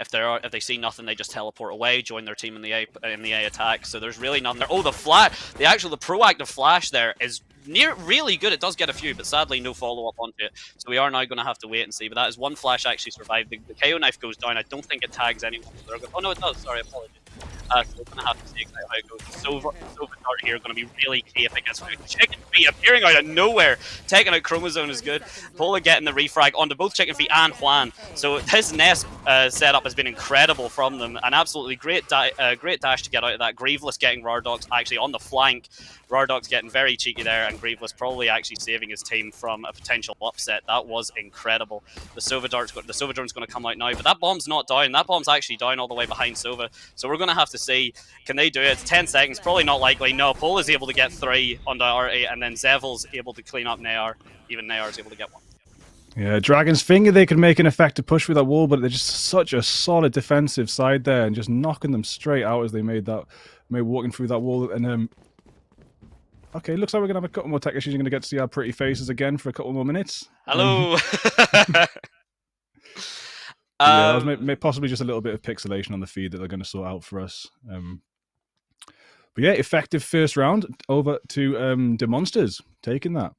If they see nothing, they just teleport away, join their team in the A attack. So there's really nothing there. Oh, the proactive flash there is really good. It does get a few, but sadly no follow up onto it. So we are now going to have to wait and see. But that is one flash actually survived. The KO knife goes down. I don't think it tags anyone. So oh no, it does. Sorry, apologies. So we're going to have to see exactly how it goes. Sova Dart here going to be really key if it gets food. Chicken Feet appearing out of nowhere, taking out Chromosome is good. Pola getting the refrag onto both Chicken Feet and Juan. So his nest setup has been incredible from them. An absolutely great dash to get out of that. Grieveless getting Rardox actually on the flank. Rardox getting very cheeky there, and Grieveless probably actually saving his team from a potential upset. That was incredible. The Sova Drone's going to come out now, but that bomb's not down. That bomb's actually down all the way behind Sova. So we're going to have to see, can they do it? It's 10 seconds, probably not likely. No, Pol is able to get 3 onto Artie, and then Zevel's able to clean up Nayar. Even Nayar's able to get 1. Yeah, Dragon's Finger, they could make an effective push through that wall, but they're just such a solid defensive side there, and just knocking them straight out as they made walking through that wall. And okay, looks like we're going to have a couple more tech issues. You're going to get to see our pretty faces again for a couple more minutes. Hello! Yeah, that was possibly just a little bit of pixelation on the feed that they're going to sort out for us. But yeah, effective first round over to the Monsters, taking that.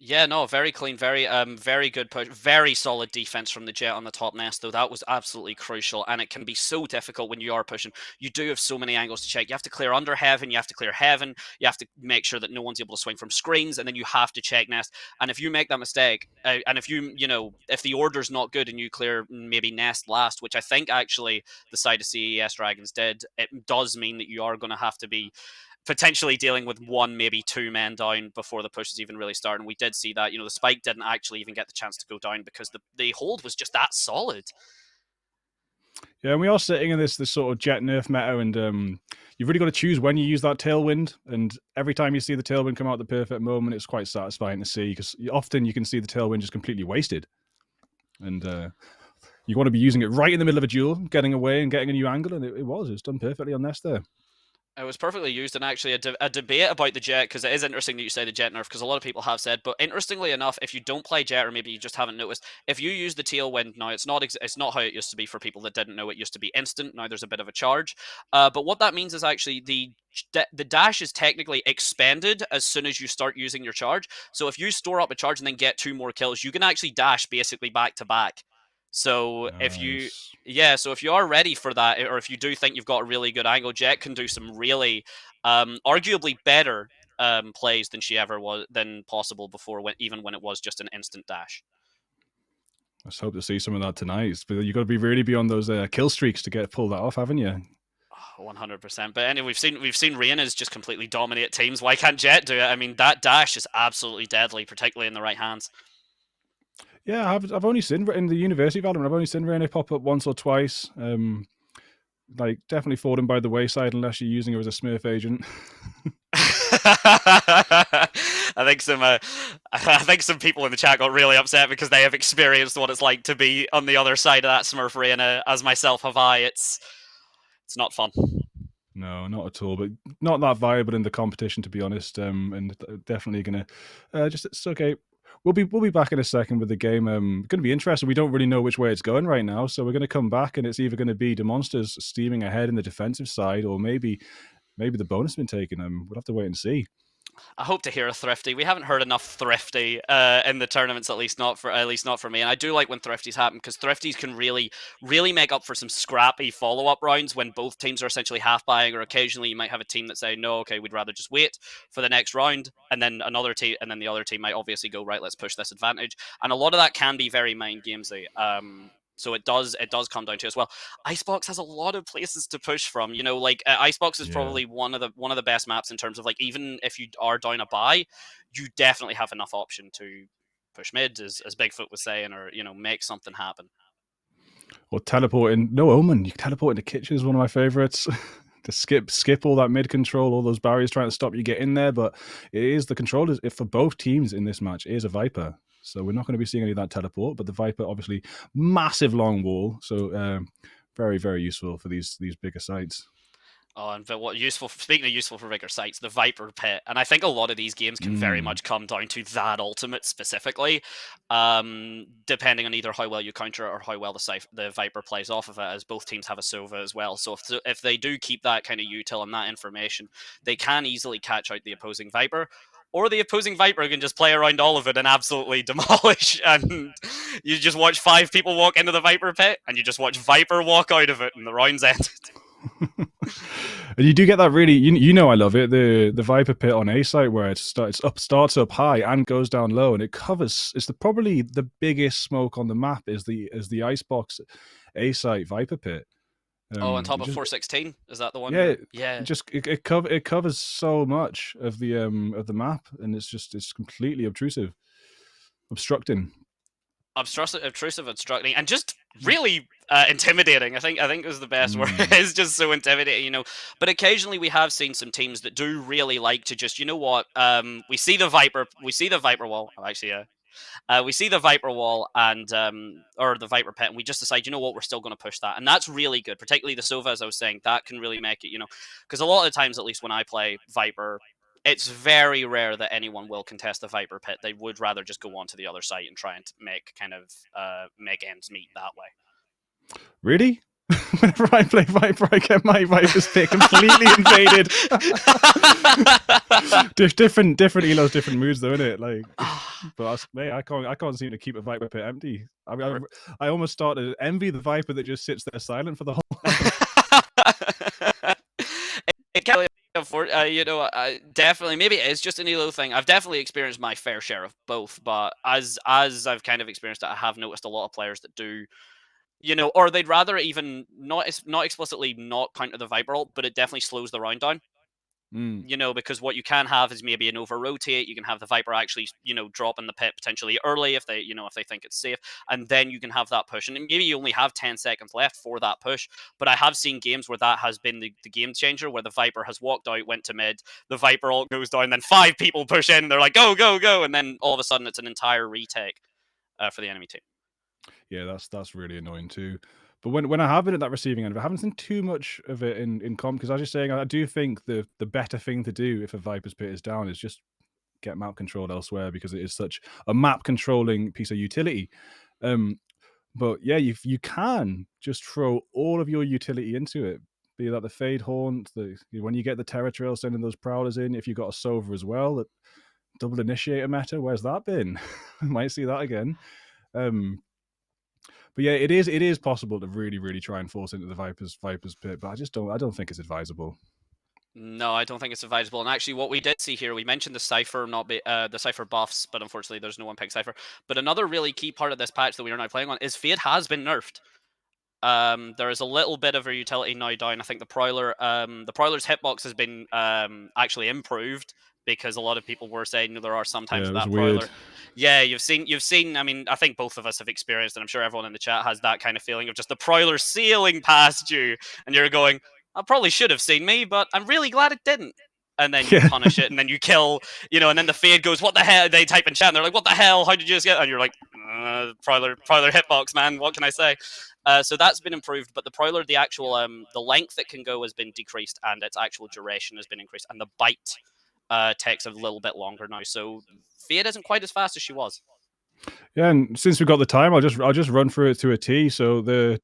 Yeah, no, very clean, very good push, very solid defense from the Jet on the top nest, though. That was absolutely crucial, and it can be so difficult when you are pushing. You do have so many angles to check. You have to clear under Heaven, you have to clear Heaven, you have to make sure that no one's able to swing from screens, and then you have to check nest. And if you make that mistake, and if if the order's not good and you clear maybe nest last, which I think actually the side of CES Dragons did, it does mean that you are going to have to be potentially dealing with 1, maybe 2 men down before the pushes even really start. And we did see that, the spike didn't actually even get the chance to go down because the hold was just that solid. Yeah, and we are sitting in this sort of Jet nerf meta, and you've really got to choose when you use that tailwind. And every time you see the tailwind come out at the perfect moment, it's quite satisfying to see, because often you can see the tailwind just completely wasted. And you want to be using it right in the middle of a duel, getting away and getting a new angle, and it was done perfectly on nest there. It was perfectly used, and actually a debate about the Jet, because it is interesting that you say the Jet nerf, because a lot of people have said, but interestingly enough, if you don't play Jet, or maybe you just haven't noticed, if you use the tailwind now, it's not how it used to be for people that didn't know. It used to be instant. Now there's a bit of a charge, but what that means is actually the dash is technically expended as soon as you start using your charge. So if you store up a charge and then get 2 more kills, you can actually dash basically back to back. So nice. if you are ready for that, or if you do think you've got a really good angle, Jet can do some really arguably better plays than possible before, even when it was just an instant dash. Let's hope to see some of that tonight. But you've got to be really beyond those kill streaks to pull that off, haven't you? 100%. But anyway, we've seen Reyna's just completely dominate teams. Why can't Jet do it? I mean, that dash is absolutely deadly, particularly in the right hands. Yeah, I've only seen in the University Valorant. I've only seen Reyna pop up once or twice. Like, definitely falling by the wayside unless you're using her as a Smurf agent. I think some people in the chat got really upset because they have experienced what it's like to be on the other side of that Smurf Reyna, as myself have I. It's not fun. No, not at all. But not that viable in the competition, to be honest. And definitely gonna it's okay. We'll be back in a second with the game. Going to be interesting. We don't really know which way it's going right now, so we're going to come back, and it's either going to be the Monsters steaming ahead in the defensive side, or maybe the bonus has been taken. We'll have to wait and see. I hope to hear a Thrifty. We haven't heard enough Thrifty in the tournaments, at least not for me. And I do like when Thrifties happen, because Thrifties can really, really make up for some scrappy follow-up rounds when both teams are essentially half-buying, or occasionally you might have a team that say, no, okay, we'd rather just wait for the next round, and then the other team might obviously go, right, let's push this advantage. And a lot of that can be very mind gamesy. So it does come down to as well. Icebox has a lot of places to push from. Icebox is probably one of the best maps in terms of, like, even if you are down a buy, you definitely have enough option to push mid, as Bigfoot was saying, or make something happen. Or teleporting. No Omen. You can teleport into kitchen is one of my favorites. To skip all that mid control, all those barriers trying to stop you get in there. But it is the controllers. If for both teams in this match, it is a Viper. So we're not going to be seeing any of that teleport, but the Viper, obviously, massive long wall. So very, very useful for these bigger sites. Oh, and what useful? Speaking of useful for bigger sites, the Viper Pit, and I think a lot of these games can very much come down to that ultimate specifically, depending on either how well you counter it or how well the Viper plays off of it. As both teams have a Sova as well, so if they do keep that kind of util and that information, they can easily catch out the opposing Viper. Or the opposing Viper can just play around all of it and absolutely demolish. And you just watch 5 people walk into the Viper Pit, and you just watch Viper walk out of it, and the round's ended. And you do get that really, you know, I love it. The Viper Pit on A site where it starts up high and goes down low, and it covers. It's probably the biggest smoke on the map is the Icebox A site Viper Pit. On top of 416, is that the one? Yeah, yeah. It covers so much of the map, and it's completely obtrusive, obstructing. Obtrusive, obstructing, and just really intimidating. I think is the best word. It's just so intimidating, you know. But occasionally we have seen some teams that do really like to just, you know what? We see the Viper wall. Actually, we see the Viper wall and or the Viper Pit, and we just decide, you know what, we're still going to push that, and that's really good. Particularly the Sova, as I was saying, that can really make it, you know, because a lot of the times, at least when I play Viper, it's very rare that anyone will contest the Viper Pit. They would rather just go on to the other site and try and make make ends meet that way. Really? Whenever I play Viper, I get my Viper's Pit completely invaded. different elos, different moods, though, isn't it? Like, but mate, I can't seem to keep a Viper Pit empty. I almost started to envy the Viper that just sits there silent for the whole. It can't afford, you know, definitely. Maybe it is just an elo thing. I've definitely experienced my fair share of both, but as I've kind of experienced it, I have noticed a lot of players that do, you know, or they'd rather even not explicitly not counter the Viper ult, but it definitely slows the round down. You know, because what you can have is maybe an over rotate. You can have the Viper actually, you know, drop in the pit potentially early if they, you know, if they think it's safe, and then you can have that push. And maybe you only have 10 seconds left for that push. But I have seen games where that has been the game changer, where the Viper has walked out, went to mid, the Viper ult goes down, then 5 people push in, and they're like, go, go, go, and then all of a sudden it's an entire retake for the enemy team. Yeah, that's really annoying too. But when I have been at that receiving end, I haven't seen too much of it in comp, because as you're saying, I do think the better thing to do if a Viper's Pit is down is just get map controlled elsewhere, because it is such a map controlling piece of utility. But yeah, you can just throw all of your utility into it. Be that the Fade Haunt, when you get the Terror Trail sending those Prowlers in, if you've got a Sova as well, that double initiator meta, where's that been? Might see that again. But yeah, it is possible to really try and force into the Viper's Pit, but I don't think it's advisable. No, I don't think it's advisable. And actually, what we did see here, we mentioned the Cypher not be the Cypher buffs, but unfortunately, there's no one pick Cypher. But another really key part of this patch that we are now playing on is Fade has been nerfed. There is a little bit of a utility now down. I think the Prowler's hitbox has been actually improved, because a lot of people were saying, there are sometimes that Prowler. Weird. Yeah, you've seen. I mean, I think both of us have experienced, and I'm sure everyone in the chat has that kind of feeling of just the Prowler sailing past you, and you're going, I probably should have seen me, but I'm really glad it didn't. And then you punish it, and then you kill, you know, and then the Fade goes, what the hell? They type in chat, and they're like, what the hell? How did you just get? And you're like, Prowler hitbox, man. What can I say? So that's been improved, but the Prowler, the actual the length it can go has been decreased, and its actual duration has been increased, and the bite takes a little bit longer now. So Fade isn't quite as fast as she was. Yeah, and since we've got the time, I'll just run through it to a T. So the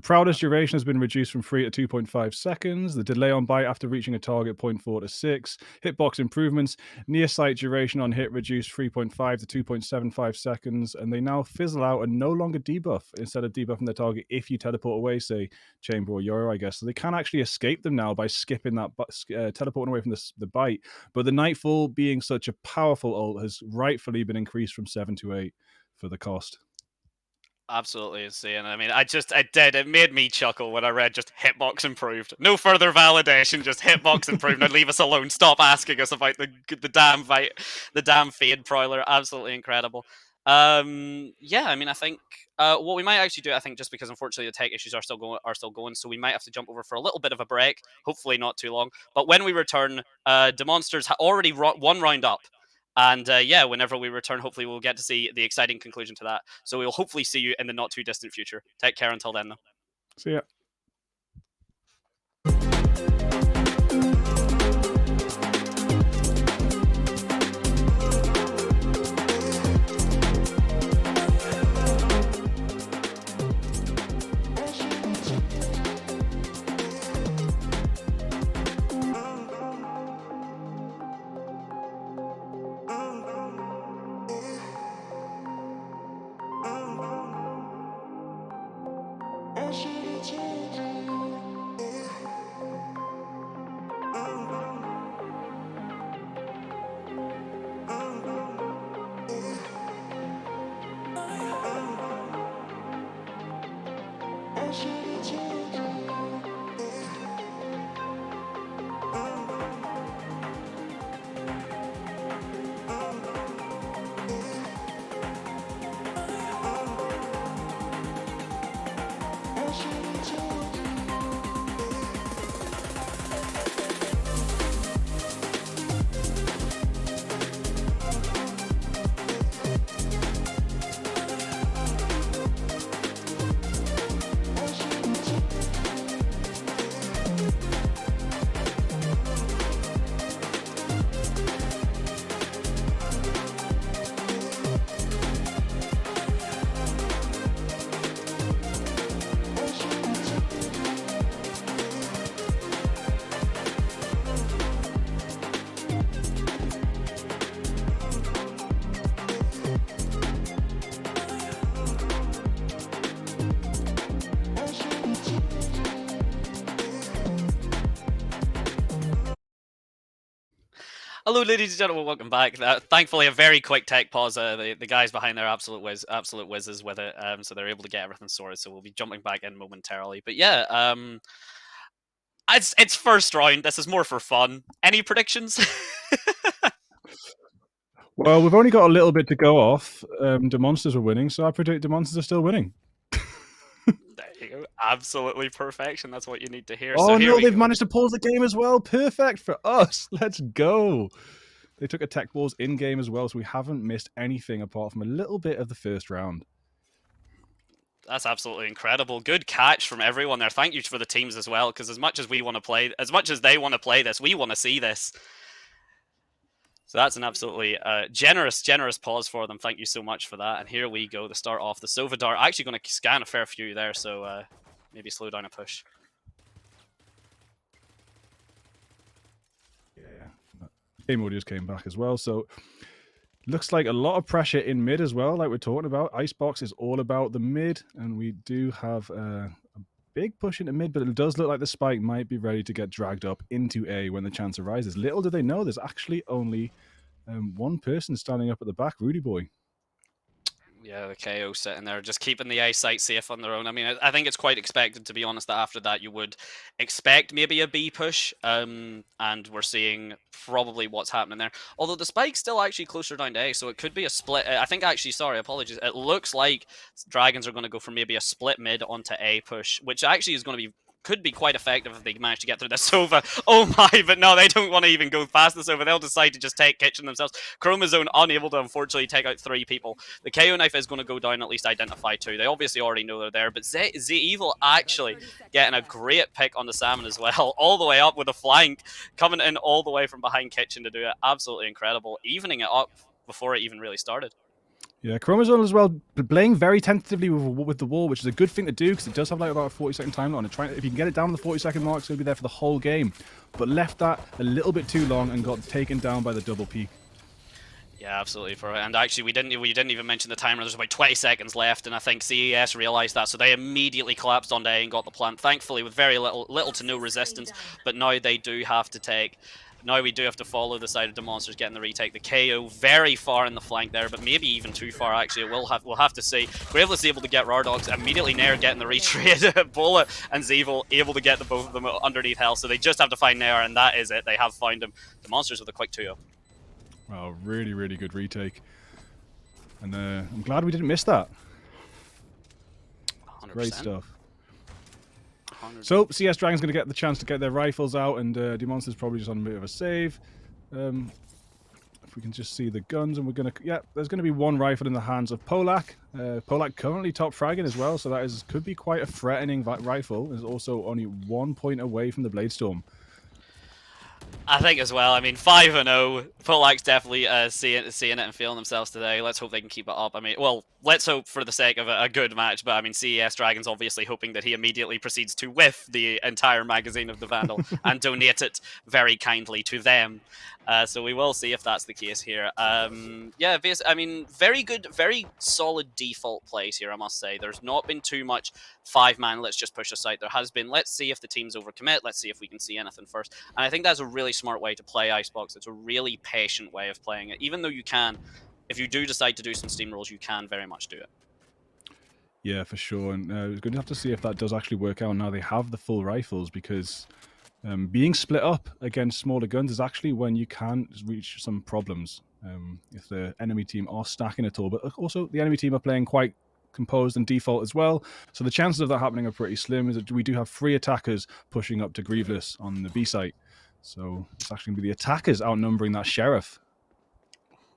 Prowler's duration has been reduced from 3 to 2.5 seconds. The delay on bite after reaching a target 0.4 to 6. Hitbox improvements. Near sight duration on hit reduced 3.5 to 2.75 seconds. And they now fizzle out and no longer debuff, instead of debuffing the target if you teleport away, say Chamber or Yoro, I guess. So they can actually escape them now by skipping that, teleporting away from the bite. But the Nightfall, being such a powerful ult, has rightfully been increased from 7 to 8 for the cost. Absolutely insane. I mean, it made me chuckle when I read just hitbox improved. No further validation, just hitbox improved. Now leave us alone. Stop asking us about the damn Fade Prowler. Absolutely incredible. Yeah, I mean, I think what we might actually do, I think, just because unfortunately the tech issues are still going, so we might have to jump over for a little bit of a break. Hopefully not too long. But when we return, the monsters already one round up. And yeah, whenever we return, hopefully we'll get to see the exciting conclusion to that. So we'll hopefully see you in the not too distant future. Take care until then, though. See ya. Hello, ladies and gentlemen, welcome back. Thankfully, a very quick tech pause. The guys behind there are absolute whizzes with it, so they're able to get everything sorted. So we'll be jumping back in momentarily. But yeah, it's first round. This is more for fun. Any predictions? Well, we've only got a little bit to go off. The Monsters are winning, so I predict the Monsters are still winning. There you go. Absolutely perfection. That's what you need to hear. Oh So here no, they've managed to pause the game as well. Perfect for us. Let's go. They took a tech pause in game as well, so we haven't missed anything apart from a little bit of the first round. That's absolutely incredible. Good catch from everyone there. Thank you for the teams as well, because as much as we want to play, as much as they want to play this, we want to see this. So that's an absolutely generous pause for them. Thank you so much for that. And here we go to start off. The Sova Dart actually going to scan a fair few there, so maybe slow down a push. Yeah, game audios came back as well, so looks like a lot of pressure in mid as well, like we're talking about. Icebox is all about the mid, and we do have a big push into mid, but it does look like the spike might be ready to get dragged up into A when the chance arises. Little do they know, there's actually only one person standing up at the back, Rudy Boy. Yeah, the KO sitting there, just keeping the A site safe on their own. I mean, I think it's quite expected, to be honest, that after that you would expect maybe a B push, and we're seeing probably what's happening there. Although the spike's still actually closer down to A, so it could be a split. I think actually, sorry, apologies. It looks like Dragons are going to go for maybe a split mid onto A push, which actually is going to be could be quite effective if they manage to get through this Sova. Oh my, but no, they don't want to even go past the Sova. They'll decide to just take Kitchen themselves. Chromosome unable to unfortunately take out 3 people. The KO knife is going to go down, at least identify 2. They obviously already know they're there, but Z-Evil actually getting a great pick on the Salmon as well, all the way up with a flank, coming in all the way from behind Kitchen to do it. Absolutely incredible, evening it up before it even really started. Yeah, Chromosome as well, playing very tentatively with the wall, which is a good thing to do because it does have like about a 40-second time on it. If you can get it down to the 40-second mark, it's going to be there for the whole game. But left that a little bit too long and got taken down by the double peak. Yeah, absolutely. And actually, we didn't even mention the timer. There's about 20 seconds left, and I think CES realized that, so they immediately collapsed onto A and got the plant. Thankfully, with very little to no resistance, but now they do have to take. Now we do have to follow the side of the Monsters getting the retake. The KO very far in the flank there, but maybe even too far actually. We'll have to see. Graveless able to get Rardogs, immediately Nair getting the retrade. Bullet and Zevil able to get the both of them underneath health, so they just have to find Nair, and that is it. They have found him. The Monsters with a quick 2-0. Wow, really, really good retake. And I'm glad we didn't miss that. 100%. Great stuff. So, CS Dragon's going to get the chance to get their rifles out, and Demonster's probably just on a bit of a save. If we can just see the guns, and we're going to... Yeah, there's going to be one rifle in the hands of Polak. Polak currently top fragging as well, so that could be quite a threatening rifle. Is also only 1 point away from the Blade Storm. I think as well. I mean, 5-0. Polak's definitely seeing it and feeling themselves today. Let's hope they can keep it up. I mean, well, let's hope for the sake of a good match. But I mean, CES Dragons obviously hoping that he immediately proceeds to whiff the entire magazine of the Vandal and donate it very kindly to them. So we will see if that's the case here. Yeah, I mean, very good, very solid default plays here, I must say. There's not been too much 5-man, let's just push a site. There has been, let's see if the teams overcommit. Let's see if we can see anything first. And I think that's a really smart way to play Icebox. It's a really patient way of playing it. Even though you can, if you do decide to do some steamrolls, you can very much do it. Yeah, for sure. And we're going to have to see if that does actually work out now they have the full rifles, because being split up against smaller guns is actually when you can reach some problems. If the enemy team are stacking at all, but also the enemy team are playing quite composed and default as well. So the chances of that happening are pretty slim. Is that we do have 3 attackers pushing up to Grieveless on the B site. So it's actually going to be the attackers outnumbering that Sheriff.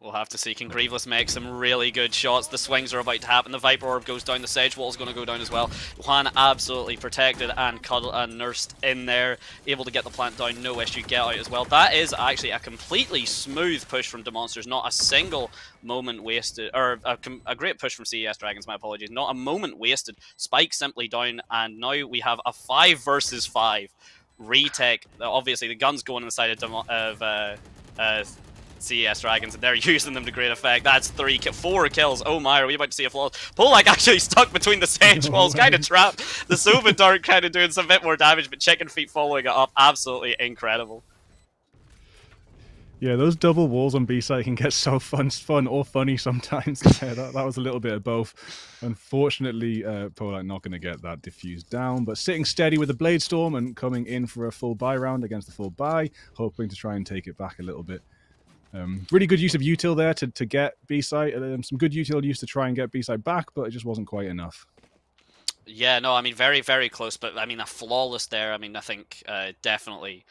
We'll have to see. Can Grieveless make some really good shots? The swings are about to happen. The Viper Orb goes down. The Sage Wall is going to go down as well. Juan absolutely protected and cuddled and nursed in there. Able to get the plant down. No issue. Get out as well. That is actually a completely smooth push from Demonsters. Not a single moment wasted. Or a great push from CES Dragons. My apologies. Not a moment wasted. Spike simply down. And now we have a 5 versus 5 retake. Obviously, the gun's going inside of CES Dragons, and they're using them to great effect. That's 4 kills. Oh my, are we about to see a flaw? Polak actually stuck between the Sage Walls, kind of trapped. The Sova Dart kind of doing some bit more damage, but Chicken Feet following it up. Absolutely incredible. Yeah, those double walls on B side can get so fun or funny sometimes. Yeah, that was a little bit of both. Unfortunately, Polak not going to get that diffused down, but sitting steady with the Blade Storm and coming in for a full buy round against the full buy, hoping to try and take it back a little bit. Really good use of util there to get B-site. Some good util use to try and get B-site back, but it just wasn't quite enough. Yeah, no, I mean, very, very close, but I mean, a flawless there. I mean, I think definitely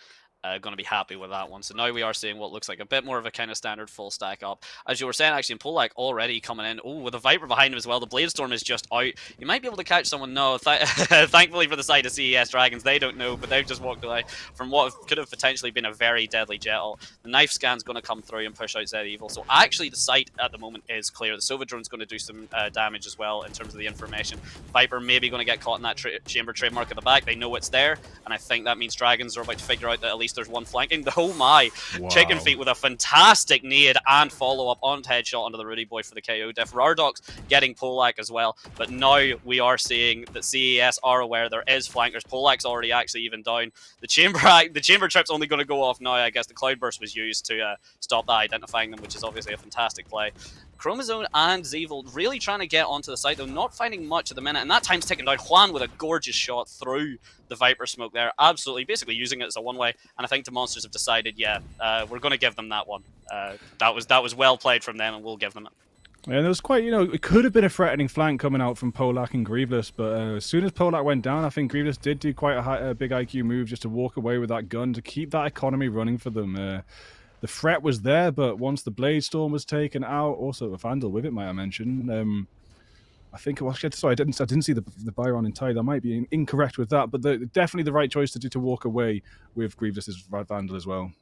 going to be happy with that one. So now we are seeing what looks like a bit more of a kind of standard full stack up. As you were saying, actually, Polak already coming in. Oh, with a Viper behind him as well. The Blade Storm is just out. You might be able to catch someone. No, thankfully for the side of CES Dragons, they don't know, but they've just walked away from what could have potentially been a very deadly jet ult. The knife scan's going to come through and push out Zed Evil. So actually, the site at the moment is clear. The Sova Drone's going to do some damage as well in terms of the information. Viper maybe going to get caught in that chamber trademark at the back. They know it's there, and I think that means Dragons are about to figure out that at least there's one flanking. Oh my! Wow. Chicken Feet with a fantastic nade and follow-up on headshot onto the Rudy Boy for the KO def. Rardox getting Polak as well, but now we are seeing that CES are aware there is flankers. Polak's already actually even down. The chamber trip's only going to go off now. I guess the Cloudburst was used to stop that identifying them, which is obviously a fantastic play. Chromazone and Zevil really trying to get onto the site, though not finding much at the minute, and that time's ticking down. Juan with a gorgeous shot through the Viper smoke there, absolutely, basically using it as a one-way, and I think the Monsters have decided, yeah, we're going to give them that one. That was well played from them, and we'll give them it. Yeah, there was quite, it could have been a threatening flank coming out from Polak and Grieveless, but as soon as Polak went down, I think Grieveless did do quite a big IQ move just to walk away with that gun to keep that economy running for them. The threat was there, but once the Blade Storm was taken out, also a Vandal with it, might I mention. I think, well, sorry, I didn't see the Byron entirely. I might be incorrect with that, but definitely the right choice to do to walk away with Grievous's Vandal as well.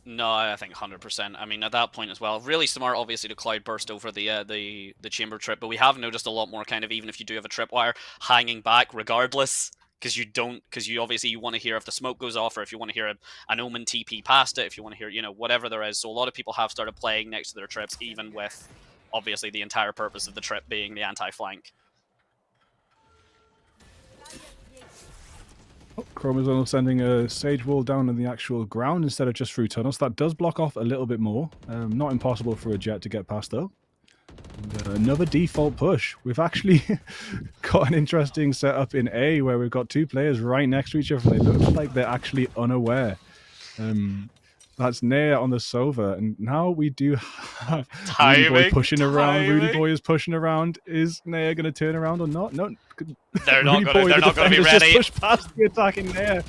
No, I think 100%. I mean, at that point as well, really smart, obviously, to Cloud Burst over the chamber trip, but we have noticed a lot more kind of, even if you do have a tripwire, hanging back regardless. Because you obviously you want to hear if the smoke goes off, or if you want to hear an Omen TP past it, if you want to hear, whatever there is. So a lot of people have started playing next to their trips, even with, obviously, the entire purpose of the trip being the anti-flank. Oh, Chromazone sending a Sage Wall down on the actual ground instead of just through tunnels. That does block off a little bit more. Not impossible for a Jet to get past, though. And, another default push. We've actually got an interesting setup in A where we've got 2 players right next to each other. They look like they're actually unaware. That's Naya on the Sova, and now we do have Rudy Boy pushing around. Rudy Boy is pushing around. Is Naya going to turn around or not? No, they're not going to be ready. Just push past the attacking Naya.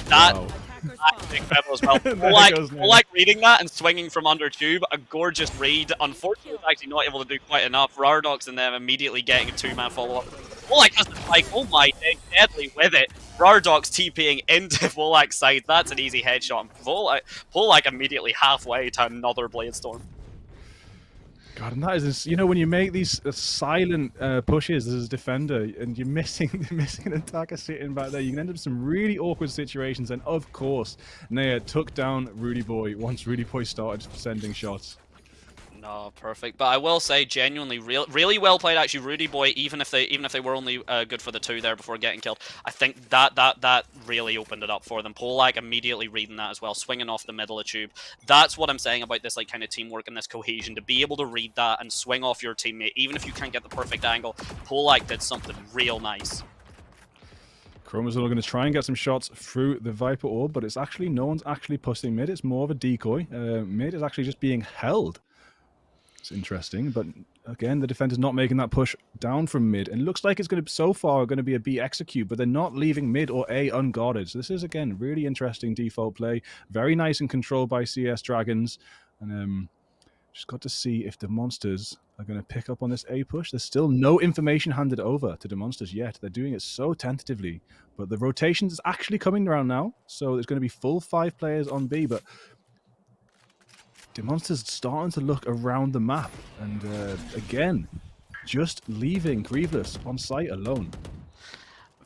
That's incredible as well. Polak reading that and swinging from under tube, a gorgeous read. Unfortunately, actually not able to do quite enough. Rardox and them immediately getting a 2-man follow-up. Polak doesn't like, oh my, deadly with it. Rardok's TPing into Volak's side. That's an easy headshot. And Volak immediately halfway to another Blade Storm. God, and that is, you know, when you make these silent pushes as a defender and you're missing an attacker sitting back there, you can end up in some really awkward situations. And of course, Naya took down Rudy Boy once Rudy Boy started sending shots. No, perfect. But I will say, genuinely, really well played. Actually, Rudy Boy, even if they were only good for the 2 there before getting killed, I think that really opened it up for them. Polak immediately reading that as well, swinging off the middle of tube. That's what I'm saying about this kind of teamwork and this cohesion, to be able to read that and swing off your teammate, even if you can't get the perfect angle. Polak did something real nice. Chromazone are going to try and get some shots through the Viper orb, but it's actually no one's actually pushing mid. It's more of a decoy. Mid is actually just being held. It's interesting, but again, the defender's not making that push down from mid. And it looks like it's going to, so far, going to be a B execute, but they're not leaving mid or A unguarded. So this is, again, really interesting default play. Very nice and controlled by CS Dragons. And just got to see if the Monsters are going to pick up on this A push. There's still no information handed over to the Monsters yet. They're doing it so tentatively. But the rotations is actually coming around now. So there's going to be full 5 players on B, but the Monsters starting to look around the map, and again, just leaving Grieveless on site alone.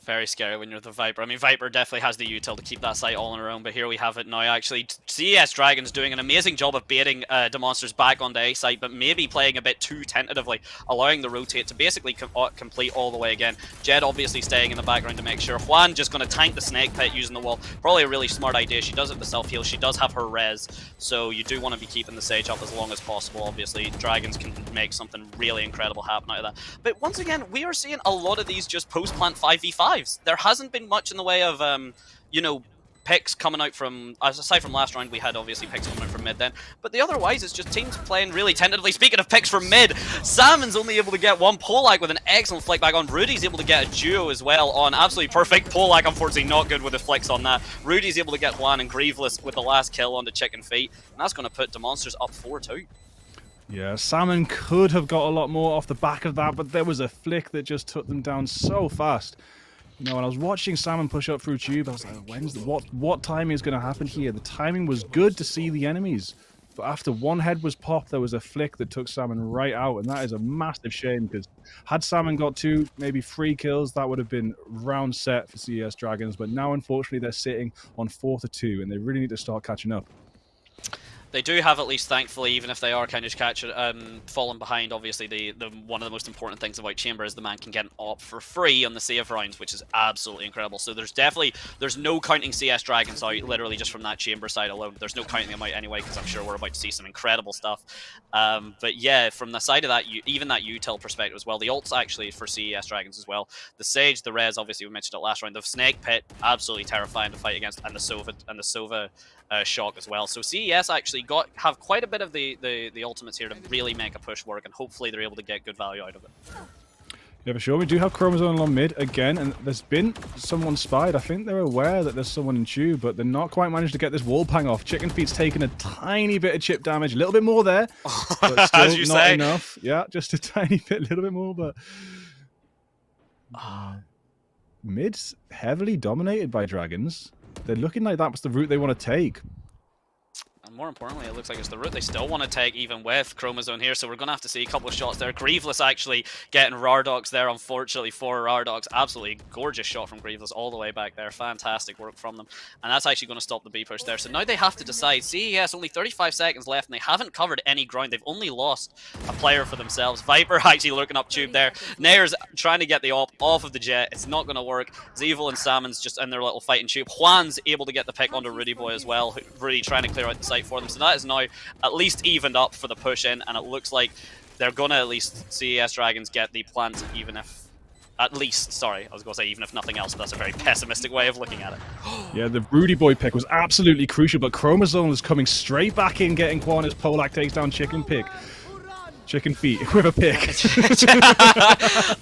Very scary when you're the Viper. I mean, Viper definitely has the util to keep that site all on her own, but here we have it now. Actually, CS Dragons doing an amazing job of baiting the Monsters back on the A site, but maybe playing a bit too tentatively, allowing the rotate to basically complete all the way again. Jed obviously staying in the background to make sure. Juan just going to tank the snake pit using the wall. Probably a really smart idea. She does it with self-heal. She does have her res, so you do want to be keeping the Sage up as long as possible. Obviously, Dragons can make something really incredible happen out of that. But once again, we are seeing a lot of these just post-plant 5v5s. There hasn't been much in the way of, you know, picks coming out from, aside from last round, we had obviously picks coming out from mid then, but the otherwise it's just teams playing really tentatively. Speaking of picks from mid, Salmon's only able to get one. Polak with an excellent flick back on. Rudy's able to get a duo as well on. Absolutely perfect. Polak unfortunately not good with the flicks on that. Rudy's able to get Juan and Grieveless with the last kill on the chicken feet, and that's going to put the Monsters up 4-2. Yeah, Salmon could have got a lot more off the back of that, but there was a flick that just took them down so fast. You know, when I was watching Salmon push up through tube, I was like, what timing is going to happen here? The timing was good to see the enemies, but after one head was popped, there was a flick that took Salmon right out, and that is a massive shame, because had Salmon got 2, maybe 3 kills, that would have been round set for CES Dragons, but now unfortunately they're sitting on 4-2, and they really need to start catching up. They do have, at least thankfully, even if they are kind of falling behind, obviously the one of the most important things about Chamber is the man can get an op for free on the save rounds, which is absolutely incredible. So there's no counting CS Dragons out, literally just from that Chamber side alone. There's no counting them out anyway, because I'm sure we're about to see some incredible stuff. But yeah, from the side of that, even that util perspective as well, the ults actually for CES Dragons as well. The Sage, the Res, obviously we mentioned it last round. The Snake Pit, absolutely terrifying to fight against, and the Sova shock as well. So CES actually have quite a bit of the ultimates here to really make a push work, and hopefully they're able to get good value out of it. Yeah, for sure. We do have Chromazone on mid again, and there's been someone spied. I think they're aware that there's someone in tube, but they're not quite managed to get this wall pang off. Chicken Feet's taken a tiny bit of chip damage, a little bit more there, but still as you not say. enough. Yeah, just a tiny bit, a little bit more, but mid's heavily dominated by Dragons. They're looking like that was the route they want to take. And more importantly, it looks like it's the route they still want to take, even with Chromazone here. So we're going to have to see a couple of shots there. Grieveless actually getting Rardox there, unfortunately, for Rardox. Absolutely gorgeous shot from Grieveless all the way back there. Fantastic work from them. And that's actually going to stop the B push there. So now they have to decide. CES, only 35 seconds left, and they haven't covered any ground. They've only lost a player for themselves. Viper actually looking up tube there. Nair's trying to get the op off of the jet. It's not going to work. Zeevil and Salmon's just in their little fight in tube. Juan's able to get the pick onto Rudy Boy as well. Rudy trying to clear out the site for them. So that is now at least evened up for the push in, and it looks like they're going to at least CES Dragons get the plant, even if, at least, sorry, I was going to say even if nothing else, but that's a very pessimistic way of looking at it. Yeah, the Rudy Boy pick was absolutely crucial, but Chromazone is coming straight back in, getting Quan as Polak takes down Chicken Pick. Chicken feet with a pick.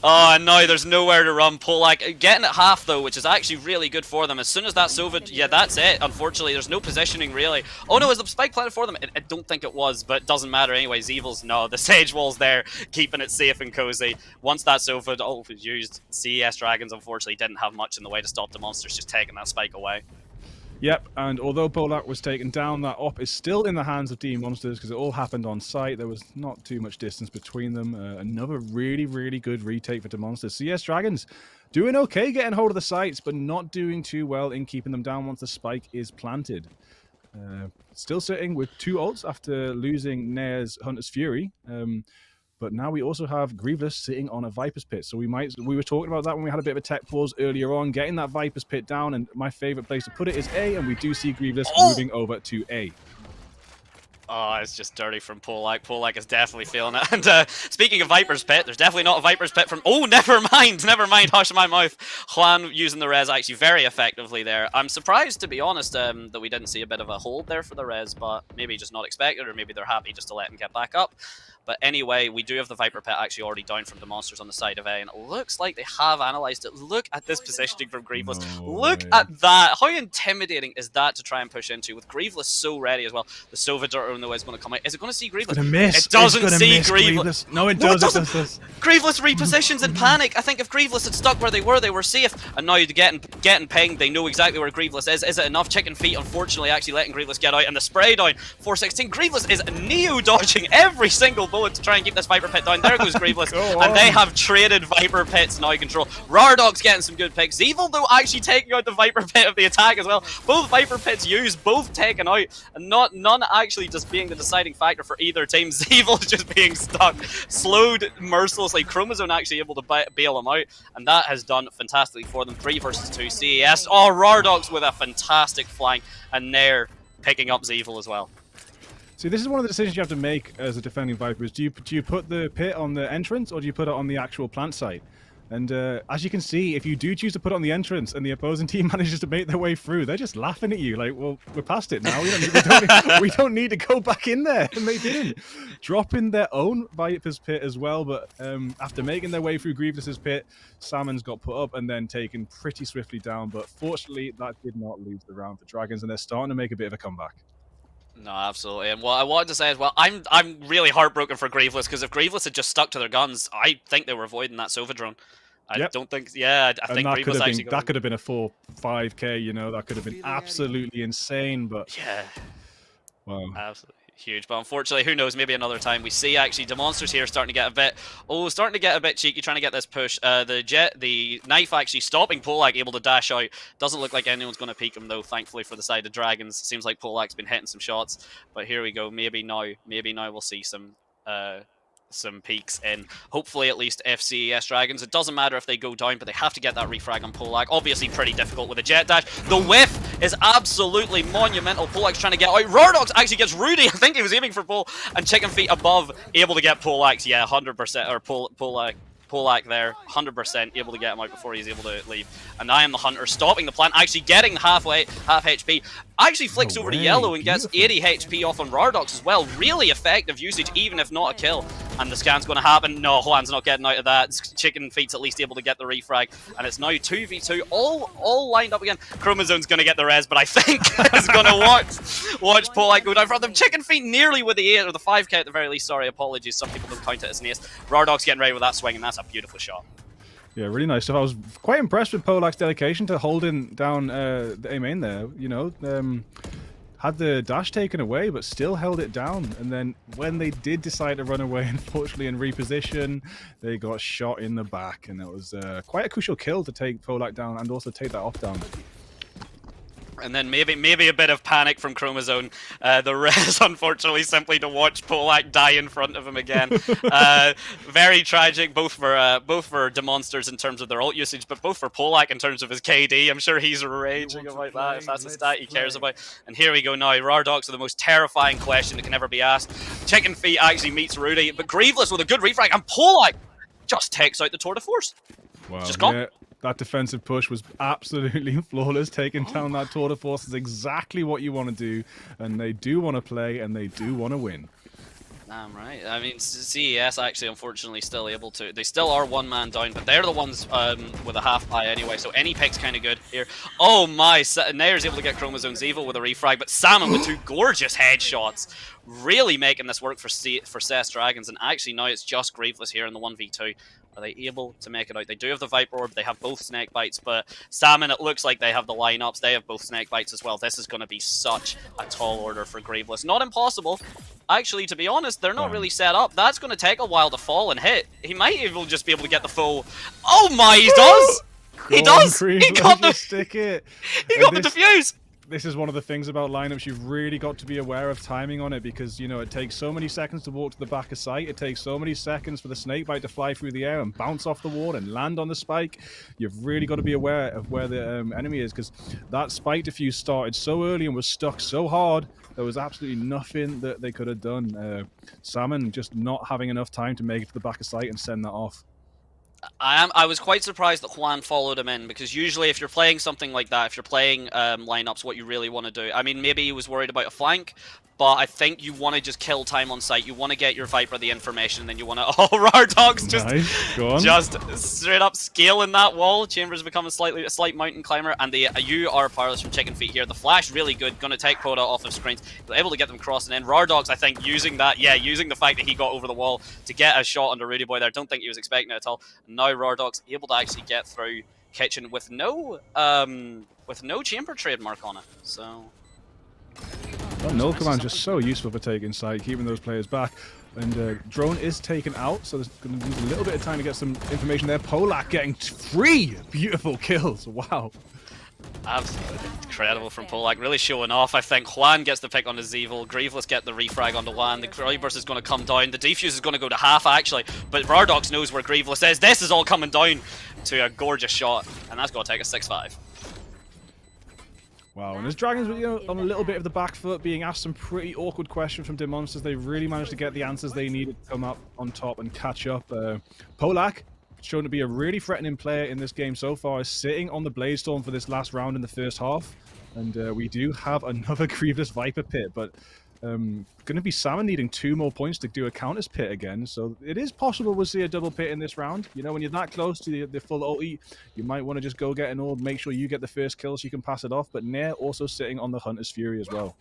Oh no, there's nowhere to run. Polak getting it half though, which is actually really good for them. As soon as that Sova, yeah, that's it. Unfortunately, there's no positioning really. Oh no, is the spike planted for them? I don't think it was, but it doesn't matter anyways. Evil's no, the Sage Wall's there, keeping it safe and cozy. Once that Sova was used, CES Dragons unfortunately didn't have much in the way to stop the monsters just taking that spike away. Yep, and although Polak was taken down, that op is still in the hands of Team Monsters because it all happened on site. There was not too much distance between them. Another really, really good retake for Team Monsters. CS Dragons doing okay getting hold of the sites, but not doing too well in keeping them down once the spike is planted. Still sitting with 2 ults after losing Nair's Hunter's Fury. But now we also have Grieveless sitting on a Viper's Pit. So we were talking about that when we had a bit of a tech pause earlier on, getting that Viper's Pit down, and my favorite place to put it is A, and we do see Grieveless moving over to A. Oh, it's just dirty from Polak. Polak is definitely feeling it. And speaking of Viper's Pit, there's definitely not a Viper's Pit from... Oh, never mind, hush my mouth. Juan using the res actually very effectively there. I'm surprised, to be honest, that we didn't see a bit of a hold there for the res, but maybe just not expected, or maybe they're happy just to let him get back up. But anyway, we do have the Viper Pit actually already down from the monsters on the side of A, and it looks like they have analysed it. Look at this positioning from Grieveless. Look at that. How intimidating is that to try and push into, with Grieveless so ready as well. The Sova Dart on the way is going to come out. Is it going to see Grieveless? It's gonna miss. It doesn't see Grieveless. No, it doesn't. Grieveless repositions in panic. I think if Grieveless had stuck where they were safe. And now getting pinged, they know exactly where Grieveless is. Is it enough? Chicken feet, unfortunately, actually letting Grieveless get out. And the spray down, 416. Grieveless is neo-dodging every single bullet to try and keep this Viper Pit down. There goes Grieveless. And they have traded Viper Pits now control. Rardog's getting some good picks. Evil, though, actually taking out the Viper Pit of the attack as well. Both Viper Pits used, both taken out. And none actually just being the deciding factor for either team. Evil just being stuck, slowed mercilessly. Chromosome actually able to bail him out, and that has done fantastically for them. 3 versus 2 CES. Oh, Rardog's with a fantastic flank, and Nair picking up Evil as well. See, this is one of the decisions you have to make as a defending Vipers. Do you put the pit on the entrance, or do you put it on the actual plant site? And as you can see, if you do choose to put it on the entrance and the opposing team manages to make their way through, they're just laughing at you like, well, we're past it now. We don't need to go back in there. And they didn't. Dropping their own Viper's Pit as well, but after making their way through Grievous's pit, Salmon's got put up and then taken pretty swiftly down. But fortunately, that did not lose the round for Dragons, and they're starting to make a bit of a comeback. No, absolutely. And what I wanted to say as well, I'm really heartbroken for Grieveless, because if Grieveless had just stuck to their guns, I think they were avoiding that Sova drone. I don't think, yeah, I think Grieveless actually... That could have been a 4-5k, you know, that could have been absolutely insane, but... Yeah. Wow. Absolutely huge. But unfortunately, who knows, maybe another time. We see actually the monsters here starting to get a bit cheeky, trying to get this push. The knife actually stopping Polak, able to dash out. Doesn't look like anyone's going to peek him though, thankfully for the side of Dragons. Seems like Polak's been hitting some shots, but here we go. Maybe now we'll see some peaks in, hopefully at least FCES Dragons. It doesn't matter if they go down, but they have to get that refrag on Polak. Obviously pretty difficult with a jet dash. The whiff is absolutely monumental. Polak's trying to get out. Rardox actually gets Rudy. I think he was aiming for Pol, and Chicken Feet above, able to get Polak. Yeah, 100%, or Polak there, 100% able to get him out before he's able to leave. And I am the Hunter, stopping the plant, actually getting half HP. Actually flicks over to yellow and gets 80 HP off on Rardox as well. Really effective usage, even if not a kill. And the scan's going to happen. No, Juan's not getting out of that. Chicken Feet's at least able to get the refrag. And it's now 2v2, all lined up again. Chromosome's going to get the res, but I think is going to watch Polak go down from them. Chicken Feet nearly with the 8 or the 5k at the very least. Sorry, apologies. Some people don't count it as an ace. Rardog's getting ready with that swing, and that's a beautiful shot. Yeah, really nice stuff. I was quite impressed with Polak's dedication to holding down the A main there. You know, had the dash taken away, but still held it down. And then when they did decide to run away, unfortunately, and reposition, they got shot in the back. And it was quite a crucial kill to take Polak down and also take that off down. And then maybe a bit of panic from Chromosome. The res, unfortunately, simply to watch Polak die in front of him again. Very tragic, both for the monsters in terms of their ult usage, but both for Polak in terms of his KD. I'm sure he's raging about that, if that's a stat he cares about. And here we go now. Rardox are the most terrifying question that can ever be asked. Chicken Feet actually meets Rudy, but Grieveless with a good refrag, and Polak just takes out the Tour de Force. Wow. Just gone. Yeah. That defensive push was absolutely flawless. Taking down that Tour de Force is exactly what you want to do. And they do want to play, and they do want to win. Damn right. I mean, CES actually, unfortunately, still able to. They still are one man down, but they're the ones with a half buy anyway. So any pick's kind of good here. Oh my! Nair's able to get Chromosome's Evil with a refrag, but Salmon with 2 gorgeous headshots, really making this work for CES Dragons. And actually now it's just Graveless here in the 1v2. Are they able to make it out? They do have the Viper Orb, they have both Snake Bites, but Salmon, it looks like they have the lineups. They have both Snake Bites as well. This is going to be such a tall order for Graveless. Not impossible. Actually, to be honest, they're not really set up. That's going to take a while to fall and hit. He might even just be able to get the full... Oh my, he does! He does! He got the... Stick it. He got the defuse! This is one of the things about lineups. You've really got to be aware of timing on it because, you know, it takes so many seconds to walk to the back of sight. It takes so many seconds for the snakebite to fly through the air and bounce off the wall and land on the spike. You've really got to be aware of where the enemy is because that spike defuse started so early and was stuck so hard. There was absolutely nothing that they could have done. Salmon just not having enough time to make it to the back of sight and send that off. I was quite surprised that Juan followed him in, because usually if you're playing something like that, if you're playing lineups, what you really want to do, I mean, maybe he was worried about a flank, but I think you want to just kill time on site. You want to get your Viper the information, and then you want to... Oh, Rardog's just straight up scaling that wall. Chambers become a slight mountain climber, and the AUE are powerless from Chicken Feet here. The flash really good, going to take Poda off of screens. They're able to get them crossing in. Rardog's, I think, using that, using the fact that he got over the wall to get a shot under Rudy Boy there. Don't think he was expecting it at all. And now Rardog's able to actually get through Kitchen with no chamber trademark on it. So... That null command just so useful for taking sight, keeping those players back. And drone is taken out, so there's going to use a little bit of time to get some information there. Polak getting 3 beautiful kills. Wow. Absolutely incredible from Polak, really showing off. I think Juan gets the pick on his Evil, Graveless get the refrag onto Juan, the Crowburst is going to come down, the defuse is going to go to half actually, but Vardox knows where Graveless is. This is all coming down to a gorgeous shot, and that's going to take us 6-5. Wow, and as Dragons were, you know, on a little bit of the back foot, being asked some pretty awkward questions from Demonsters, they really managed to get the answers they needed to come up on top and catch up. Polak, shown to be a really threatening player in this game so far, is sitting on the Bladestorm for this last round in the first half. And we do have another Grievous Viper pit, but going to be Salmon needing 2 more points to do a Countess pit again. So it is possible we'll see a double pit in this round. You know, when you're that close to the full ulti, you might want to just go get an orb, make sure you get the first kill so you can pass it off. But Nair also sitting on the Hunter's Fury as well.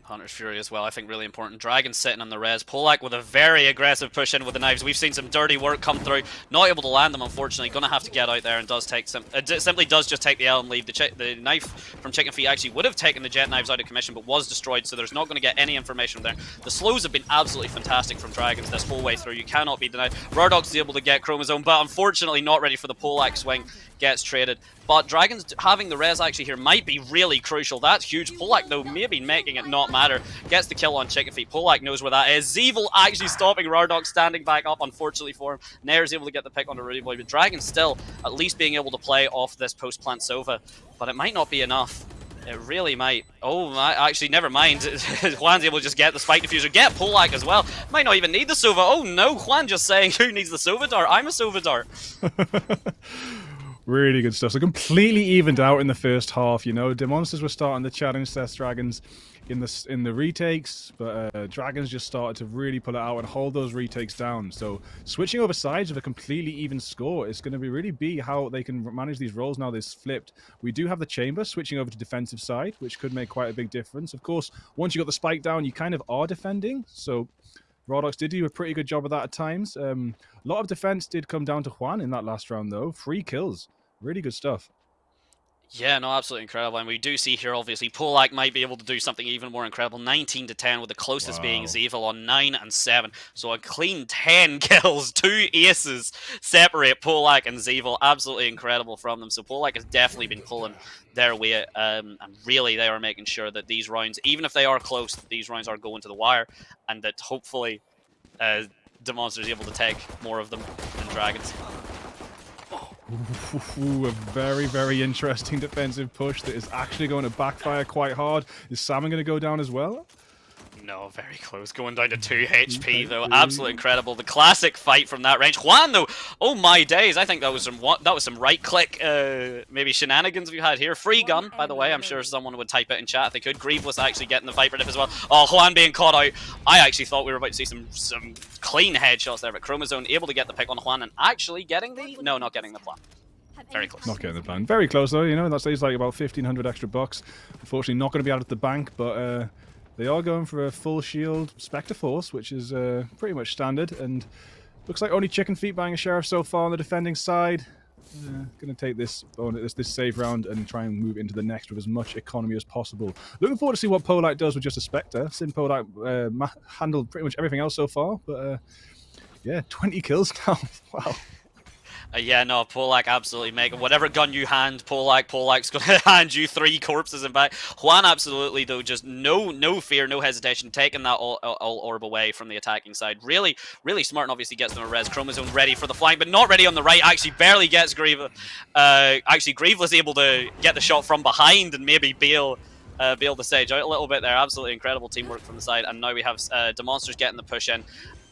Hunter's Fury as well, I think really important. Dragon sitting on the res. Polak with a very aggressive push in with the knives. We've seen some dirty work come through. Not able to land them, unfortunately. Going to have to get out there and does take some... simply does just take the L and leave. The knife from Chicken Feet actually would have taken the jet knives out of commission, but was destroyed, so there's not going to get any information there. The slows have been absolutely fantastic from Dragons this whole way through. You cannot be denied. Rardog's able to get Chromosome, but unfortunately not ready for the Polak swing. Gets traded. But Dragons having the res actually here might be really crucial. That's huge. Polak, though, maybe making it not matter. Gets the kill on Chicken Feet. Polak knows where that is. Zeevil actually stopping Rardog, standing back up, unfortunately for him. Nair's able to get the pick onto Rudy Boy, but Dragons still at least being able to play off this post-plant Sova. But it might not be enough. It really might. Oh, actually, never mind. Juan's able to just get the Spike Diffuser, get Polak as well. Might not even need the Sova. Oh no, Juan just saying, who needs the Sova Dart? I'm a Sova Dart. Really good stuff. So completely evened out in the first half. You know, Demonsters were starting to challenge CES Dragons in the retakes, but Dragons just started to really pull it out and hold those retakes down. So switching over sides with a completely even score is going to really be how they can manage these roles now this flipped. We do have the Chamber switching over to defensive side, which could make quite a big difference. Of course, once you got the spike down, you kind of are defending. So Rardog did do a pretty good job of that at times. A lot of defense did come down to Juan in that last round, though. 3 kills. Really good stuff. Yeah, no, absolutely incredible. And we do see here, obviously, Polak might be able to do something even more incredible. 19-10, with the closest being Zeevil on 9 and 7. So a clean 10 kills, 2 aces separate Polak and Zeevil. Absolutely incredible from them. So Polak has definitely been pulling their weight. And really, they are making sure that these rounds, even if they are close, these rounds are going to the wire. And that hopefully the Monster is able to take more of them than Dragons. Ooh, a very, very interesting defensive push that is actually going to backfire quite hard. Is Salmon going to go down as well? no, very close. Going down to 2 HP though. Absolutely incredible. The classic fight from that range. Juan though, oh my days. I think that was some right click maybe shenanigans we had here. Free gun, by the way. I'm sure someone would type it in chat if they could. Grieveless actually getting the Viper dip as well. Oh, Juan being caught out. I actually thought we were about to see some clean headshots there, but Chromazone able to get the pick on Juan and actually getting the... No, not getting the plan. Very close. Not getting the plan. Very close though, you know, that saves like about 1,500 extra bucks. Unfortunately not going to be out of the bank, but they are going for a full shield Spectre Force, which is pretty much standard, and looks like only Chicken Feet buying a Sheriff so far on the defending side. Going to take this save round and try and move into the next with as much economy as possible. Looking forward to see what Polite does with just a Spectre. Sin Polite handled pretty much everything else so far, but yeah, 20 kills now. Wow. Yeah, no, Polak absolutely making whatever gun you hand Polak's going to hand you 3 corpses in back. Juan absolutely though, just no fear, no hesitation, taking that all orb away from the attacking side. Really smart, and obviously gets them a res. Chromazone ready for the flank, but not ready on the right. Actually barely gets Grieveless. Actually Grieveless able to get the shot from behind and maybe bail the Sage out a little bit there. Absolutely incredible teamwork from the side, and now we have the Monsters getting the push in.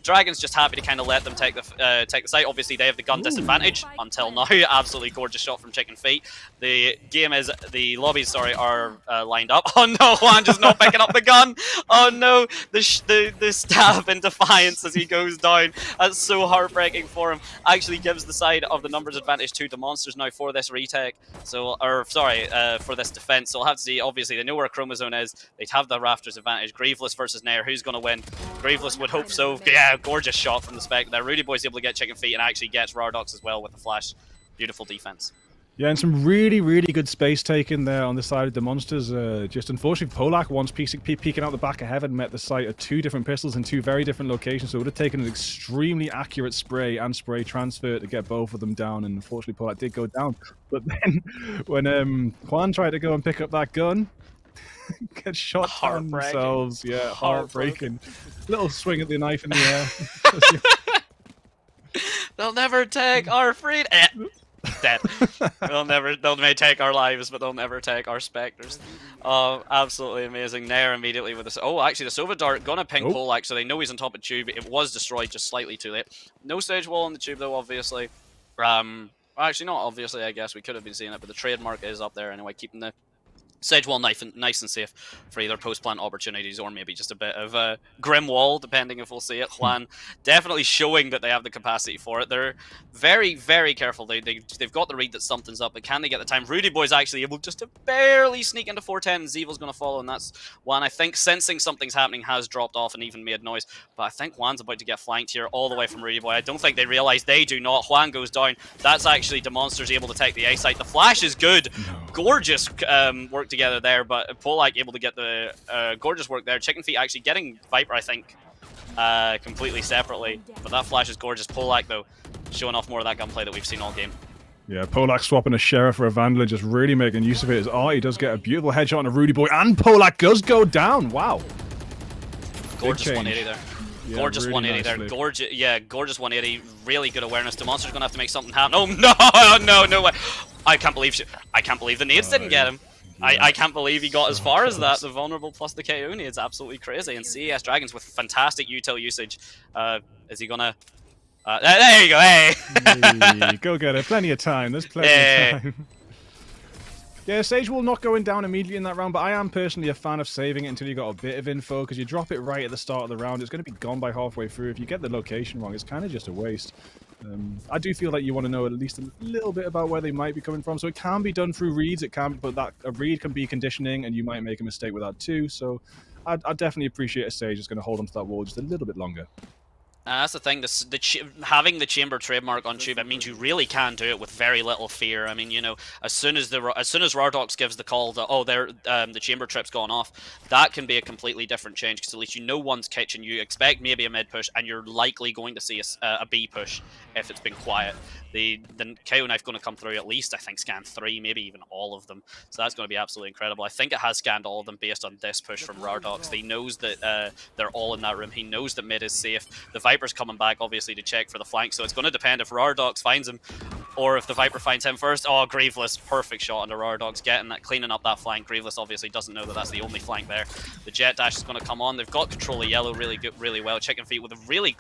Dragon's just happy to kind of let them take the site. Obviously, they have the gun disadvantage until now. Absolutely gorgeous shot from Chicken Feet. The lobbies, sorry, are lined up. Oh no, Juan just not picking up the gun. Oh no, the stab in defiance as he goes down. That's so heartbreaking for him. Actually gives the side of the numbers advantage to the Monsters now for this retake. So, or sorry, for this defense. So we'll have to see. Obviously, they know where Chromazone is. They'd have the Rafters advantage. Grieveless versus Nair. Who's going to win? Grieveless would hope so. Yeah. Gorgeous shot from the Spec there. Rudy Boy's able to get Chicken Feet and actually gets Rardox as well with the flash. Beautiful defense. Yeah, and some really good space taken there on the side of the Monsters. Just unfortunately, Polak once peeking out the back of Heaven met the site at 2 different pistols in 2 very different locations, so it would have taken an extremely accurate spray and spray transfer to get both of them down, and unfortunately Polak did go down. But then when Juan tried to go and pick up that gun, get shot on themselves. Yeah, heartbreaking. Little swing at the knife in the air. They'll never take our freedom. Dead. They'll may take our lives, but they'll never take our Spectres. Oh, absolutely amazing. Nair immediately with this. Oh, actually, the Sova Dart gonna ping Polak, so they know he's on top of Tube. It was destroyed just slightly too late. No stage wall on the Tube though, obviously. Actually, not obviously. I guess we could have been seeing it, but the trademark is up there anyway, keeping the Sage wall nice and safe for either post-plant opportunities or maybe just a bit of a grim wall, depending if we'll see it. Juan definitely showing that they have the capacity for it. They're very careful. They've got the read that something's up, but can they get the time? Rudy Boy's actually able just to barely sneak into 410, and Zevil's going to follow, and that's Juan, I think, sensing something's happening, has dropped off and even made noise. But I think Juan's about to get flanked here all the way from Rudy Boy. I don't think they realize they do not. Juan goes down. That's actually Demonster's able to take the A site. The flash is good. Gorgeous work together there, but Polak able to get the gorgeous work there. Chicken Feet actually getting Viper, I think, completely separately. But that flash is gorgeous. Polak, though, showing off more of that gunplay that we've seen all game. Yeah, Polak swapping a Sheriff for a Vandal and just really making use of it. As he does get a beautiful headshot on a Rudy Boy, and Polak does go down. Wow. Gorgeous 180 there. Yeah, gorgeous really 180 nice there. Gorgeous 180. Really good awareness. Demonster's gonna have to make something happen. Oh no way! I can't believe the nades didn't get him. I can't believe he got as far as that. The vulnerable plus the KO nades, absolutely crazy. And CES Dragons with fantastic util usage. Is he gonna? There you go. Hey. Hey, go get it. Plenty of time. There's plenty of time. Yeah, Sage Wall not going down immediately in that round, but I am personally a fan of saving it until you got a bit of info, because you drop it right at the start of the round, it's going to be gone by halfway through. If you get the location wrong, it's kind of just a waste. I do feel like you want to know at least a little bit about where they might be coming from, so it can be done through reads, but a read can be conditioning, and you might make a mistake with that too, so I definitely appreciate a Sage that's going to hold onto that wall just a little bit longer. That's the thing. Having the chamber trademark on Tube, it means you really can do it with very little fear. I mean, you know, as soon as Rardox gives the call that the chamber trip's gone off, that can be a completely different change, because at least you know one's kitchen. You expect maybe a mid push, and you're likely going to see a B push if it's been quiet. The KO knife going to come through at least, I think, scan 3, maybe even all of them. So that's going to be absolutely incredible. I think it has scanned all of them based on this push from Rardox. He knows that they're all in that room. He knows that mid is safe. The Viper's coming back, obviously, to check for the flank. So it's going to depend if Rardox finds him. or if the Viper finds him first. Oh, Grieveless, perfect shot under Rardogs, getting that, cleaning up that flank. Grieveless obviously doesn't know that that's the only flank there. The Jet Dash is going to come on. They've got control of yellow really good, really well. Chicken Feet with a really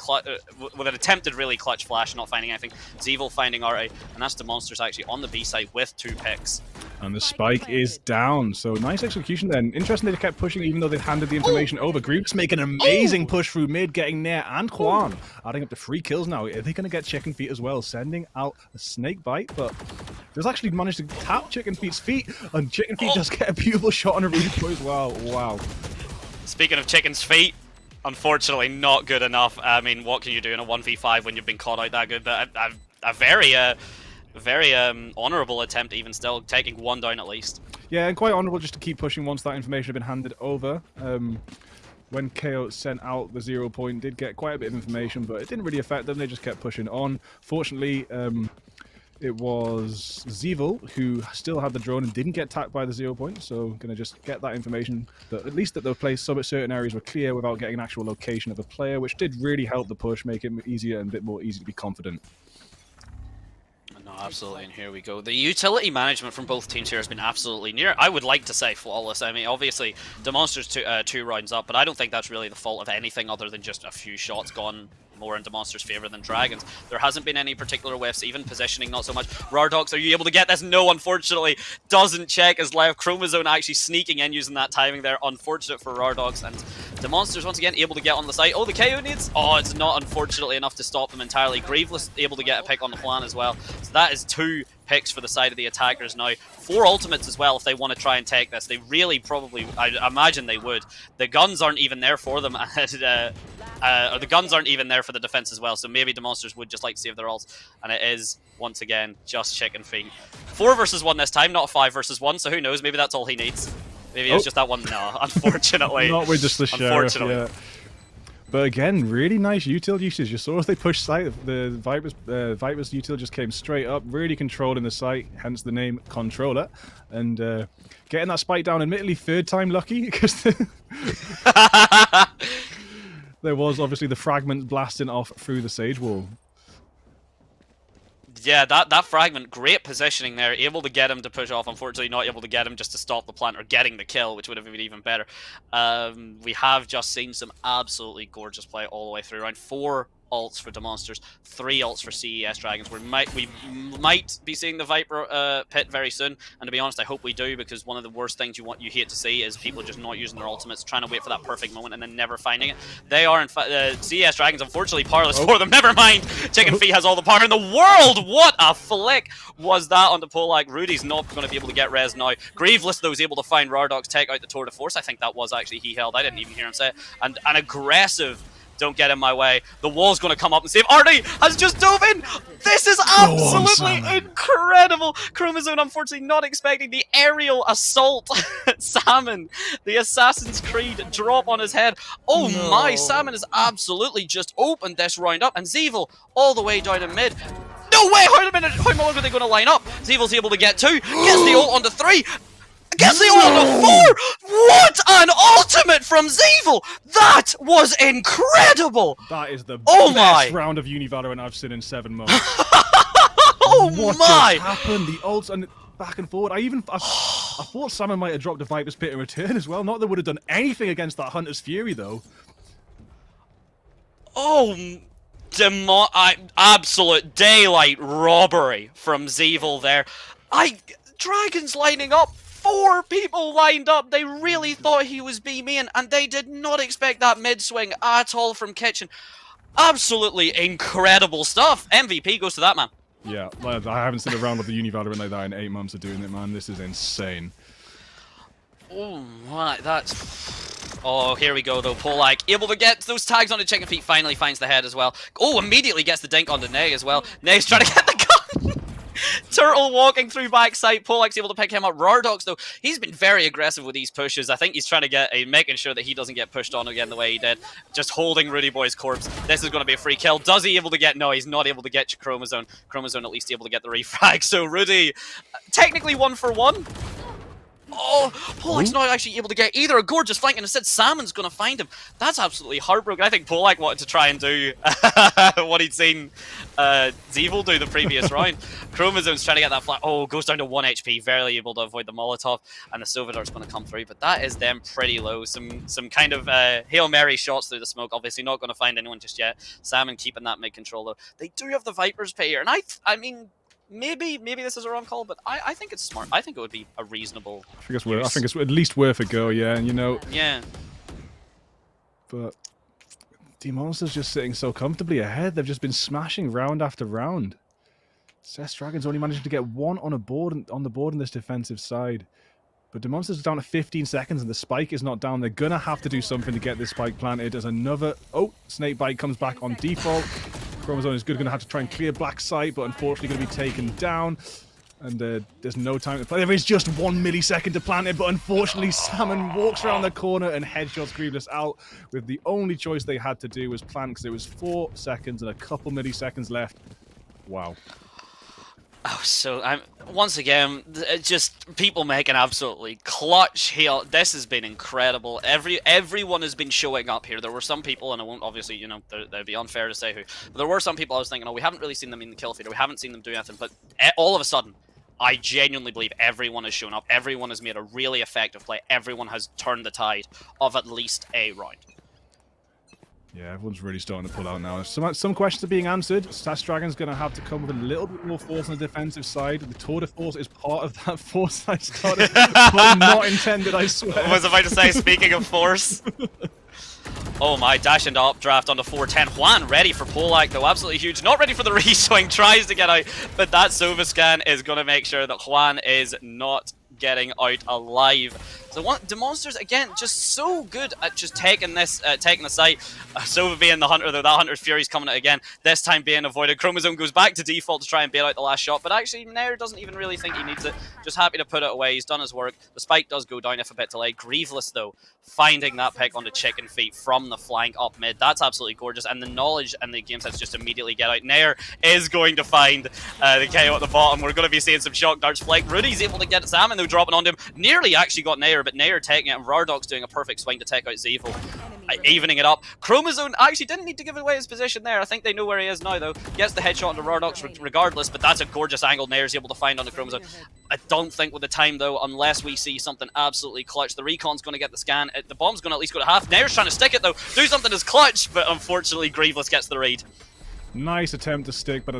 with an attempted really clutch flash, not finding anything. Zeevil finding Arte, and that's the Monsters actually on the B side with 2 picks. And the spike is down, so nice execution then. Interesting they kept pushing even though they handed the information over. Grievous making an amazing push through mid, getting Nair and Juan, adding up to 3 kills now. Are they going to get Chicken Feet as well, sending out a snake bite? But does actually manage to tap Chicken Feet's feet, and Chicken Feet does get a beautiful shot on a replay as well. Wow. Speaking of Chicken's feet, unfortunately not good enough. I mean, what can you do in a 1v5 when you've been caught out that good? But a very honourable attempt even still, taking 1 down at least. Yeah, and quite honourable just to keep pushing once that information had been handed over. When KO sent out the 0 point, did get quite a bit of information, but it didn't really affect them. They just kept pushing on. Fortunately, it was Zeevil who still had the drone and didn't get tapped by the 0 point, so going to just get that information, that at least that the place, certain areas were clear without getting an actual location of a player, which did really help the push, make it easier and a bit more easy to be confident. No, absolutely, and here we go. The utility management from both teams here has been absolutely near, I would like to say, flawless. I mean, obviously, the Monsters 2 rounds up, but I don't think that's really the fault of anything other than just a few shots gone more into Monsters' favor than Dragons. There hasn't been any particular whiffs, even positioning not so much. Rardogs, are you able to get this? No, unfortunately, doesn't check as left. Chromosome actually sneaking in using that timing there. Unfortunate for Rardogs, and the Monsters once again able to get on the site. Oh, the KO needs. Oh, it's not unfortunately enough to stop them entirely. Grieveless able to get a pick on the plan as well. So that is 2 picks for the side of the attackers now. 4 ultimates as well if they want to try and take this. They really probably, I imagine they would. The guns aren't even there for them. Or the guns aren't even there for the defense as well, so maybe the Monsters would just like to save their ults. And it is, once again, just Chicken Feet. 4 versus 1 this time, not a 5 versus 1, so who knows, maybe that's all he needs. Maybe it's just that one. No, unfortunately. Not with just the sheriff, yeah. But again, really nice util usage. You saw as they pushed site, the Viper's util just came straight up, really controlling the site, hence the name Controller. And getting that spike down, admittedly 3rd time lucky, because there was obviously the fragment blasting off through the Sage Wall. Yeah, that fragment, great positioning there, able to get him to push off. Unfortunately, not able to get him just to stop the plant or getting the kill, which would have been even better. We have just seen some absolutely gorgeous play all the way through. Around 4 ults for the Monsters, 3 ults for CES Dragons. We might be seeing the Viper pit very soon, and to be honest, I hope we do, because one of the worst things you hate to see is people just not using their ultimates, trying to wait for that perfect moment and then never finding it. They are, in fact, CES Dragons, unfortunately, powerless for them. Never mind, Chicken Feet has all the power in the world. What a flick was that on the Polak? Rudy's not going to be able to get res now. Grieveless, though, is able to find Rardogs, take out the Tour de Force. I think that was actually he held. I didn't even hear him say it. And an aggressive don't get in my way. The wall's going to come up and save. Artie has just dove in. This is absolutely incredible. Chromosome, unfortunately, not expecting the aerial assault. Salmon, the Assassin's Creed drop on his head. Oh no. My, Salmon has absolutely just opened this round up. And Zeevil all the way down in mid. No way! How long are they going to line up? Zeevil's able to get 2. Gets the ult onto 3. Gets the ult onto 4! What an ultimate from Zeevil! That was incredible! That is the best round of VALORANT I've seen in 7 months. Oh what my! Just happened? The ults and back and forward. I thought Salmon might have dropped a Viper's Pit in return as well. Not that they would have done anything against that Hunter's Fury though. Oh, absolute daylight robbery from Zeevil there. Dragons lining up. 4 people lined up. They really thought he was B-main, and they did not expect that mid-swing at all from Kitchen. Absolutely incredible stuff. MVP goes to that man. Yeah, I haven't seen a round of the VALORANT like that in 8 months of doing it, man. This is insane. Oh my, that's... Oh, here we go though. Polak able to get those tags on the Chicken Feet, finally finds the head as well. Oh, immediately gets the dink onto Nay as well. Nay's trying to get the gun. Turtle walking through backside. Polak's able to pick him up. Rardogs, though, he's been very aggressive with these pushes. I think he's trying to get making sure that he doesn't get pushed on again the way he did. Just holding Rudy Boy's corpse. This is going to be a free kill. Does he able to get... No, he's not able to get Chromosome. Chromosome at least able to get the refrag. So Rudy, technically 1 for 1. Oh, Polak's not actually able to get either a gorgeous flank, and instead Salmon's going to find him. That's absolutely heartbroken. I think Polak wanted to try and do what he'd seen Zeevil do the previous round. Chromosome's trying to get that flank. Oh, goes down to 1 HP, barely able to avoid the Molotov, and the Silver Dart's going to come through, but that is them pretty low. Some kind of Hail Mary shots through the smoke. Obviously not going to find anyone just yet. Salmon keeping that mid-control, though. They do have the Viper's pay here, and I mean... Maybe this is a wrong call, but I think it's smart. I think it would be a reasonable. I think it's at least worth a go, yeah. And you know. Yeah. But Demonster's just sitting so comfortably ahead. They've just been smashing round after round. Cess Dragon's only managed to get one on the board in this defensive side. But Demonster's down to 15 seconds and the spike is not down. They're gonna have to do something to get this spike planted. As another Snakebite comes back on default. Chromosome is going to have to try and clear black site, but unfortunately going to be taken down. And there's no time to play. There is just 1 millisecond to plant it, but unfortunately Salmon walks around the corner and headshots Grieveless out with the only choice they had to do was plant because it was 4 seconds and a couple milliseconds left. Wow. Oh, so once again, just people making absolutely clutch heal. This has been incredible. Everyone has been showing up here. There were some people, and I won't obviously, you know, that'd be unfair to say who, but there were some people I was thinking, oh, we haven't really seen them in the kill feed, or we haven't seen them do anything. But all of a sudden, I genuinely believe everyone has shown up. Everyone has made a really effective play. Everyone has turned the tide of at least a round. Yeah, everyone's really starting to pull out now. Some questions are being answered. Cess Dragon's going to have to come with a little bit more force on the defensive side. The tour de force is part of that force I started. Not intended, I swear. I was about to say, speaking of force. Oh my, dash into updraft onto 410. Juan ready for Polak, though. Absolutely huge. Not ready for the reswing. Tries to get out, but that Sova scan is going to make sure that Juan is not getting out alive. So Demonsters again just so good at just taking the site. Sova being the hunter though, that hunter's fury's coming out again. This time being avoided. Chromosome goes back to default to try and bail out the last shot, but actually Nair doesn't even really think he needs it. Just happy to put it away. He's done his work. The spike does go down if a bit delayed. Grieveless though, finding that pick onto chicken feet from the flank up mid. That's absolutely gorgeous, and the knowledge and the game sets just immediately get out. Nair is going to find the KO at the bottom. We're going to be seeing some shock darts flank. Rudy's able to get Salmon though, dropping on him. Nearly actually got Nair, but Nair taking it, and Rardog's doing a perfect swing to take out Zeevil, evening it up. Chromosome actually didn't need to give away his position there. I think they know where he is now, though. Gets the headshot into Rardog's regardless, but that's a gorgeous angle Nair's able to find on the Chromosome. I don't think with the time, though, unless we see something absolutely clutch. The Recon's going to get the scan. The bomb's going to at least go to half. Nair's trying to stick it, though. Do something as clutch, but unfortunately, Grieveless gets the read. Nice attempt to stick, but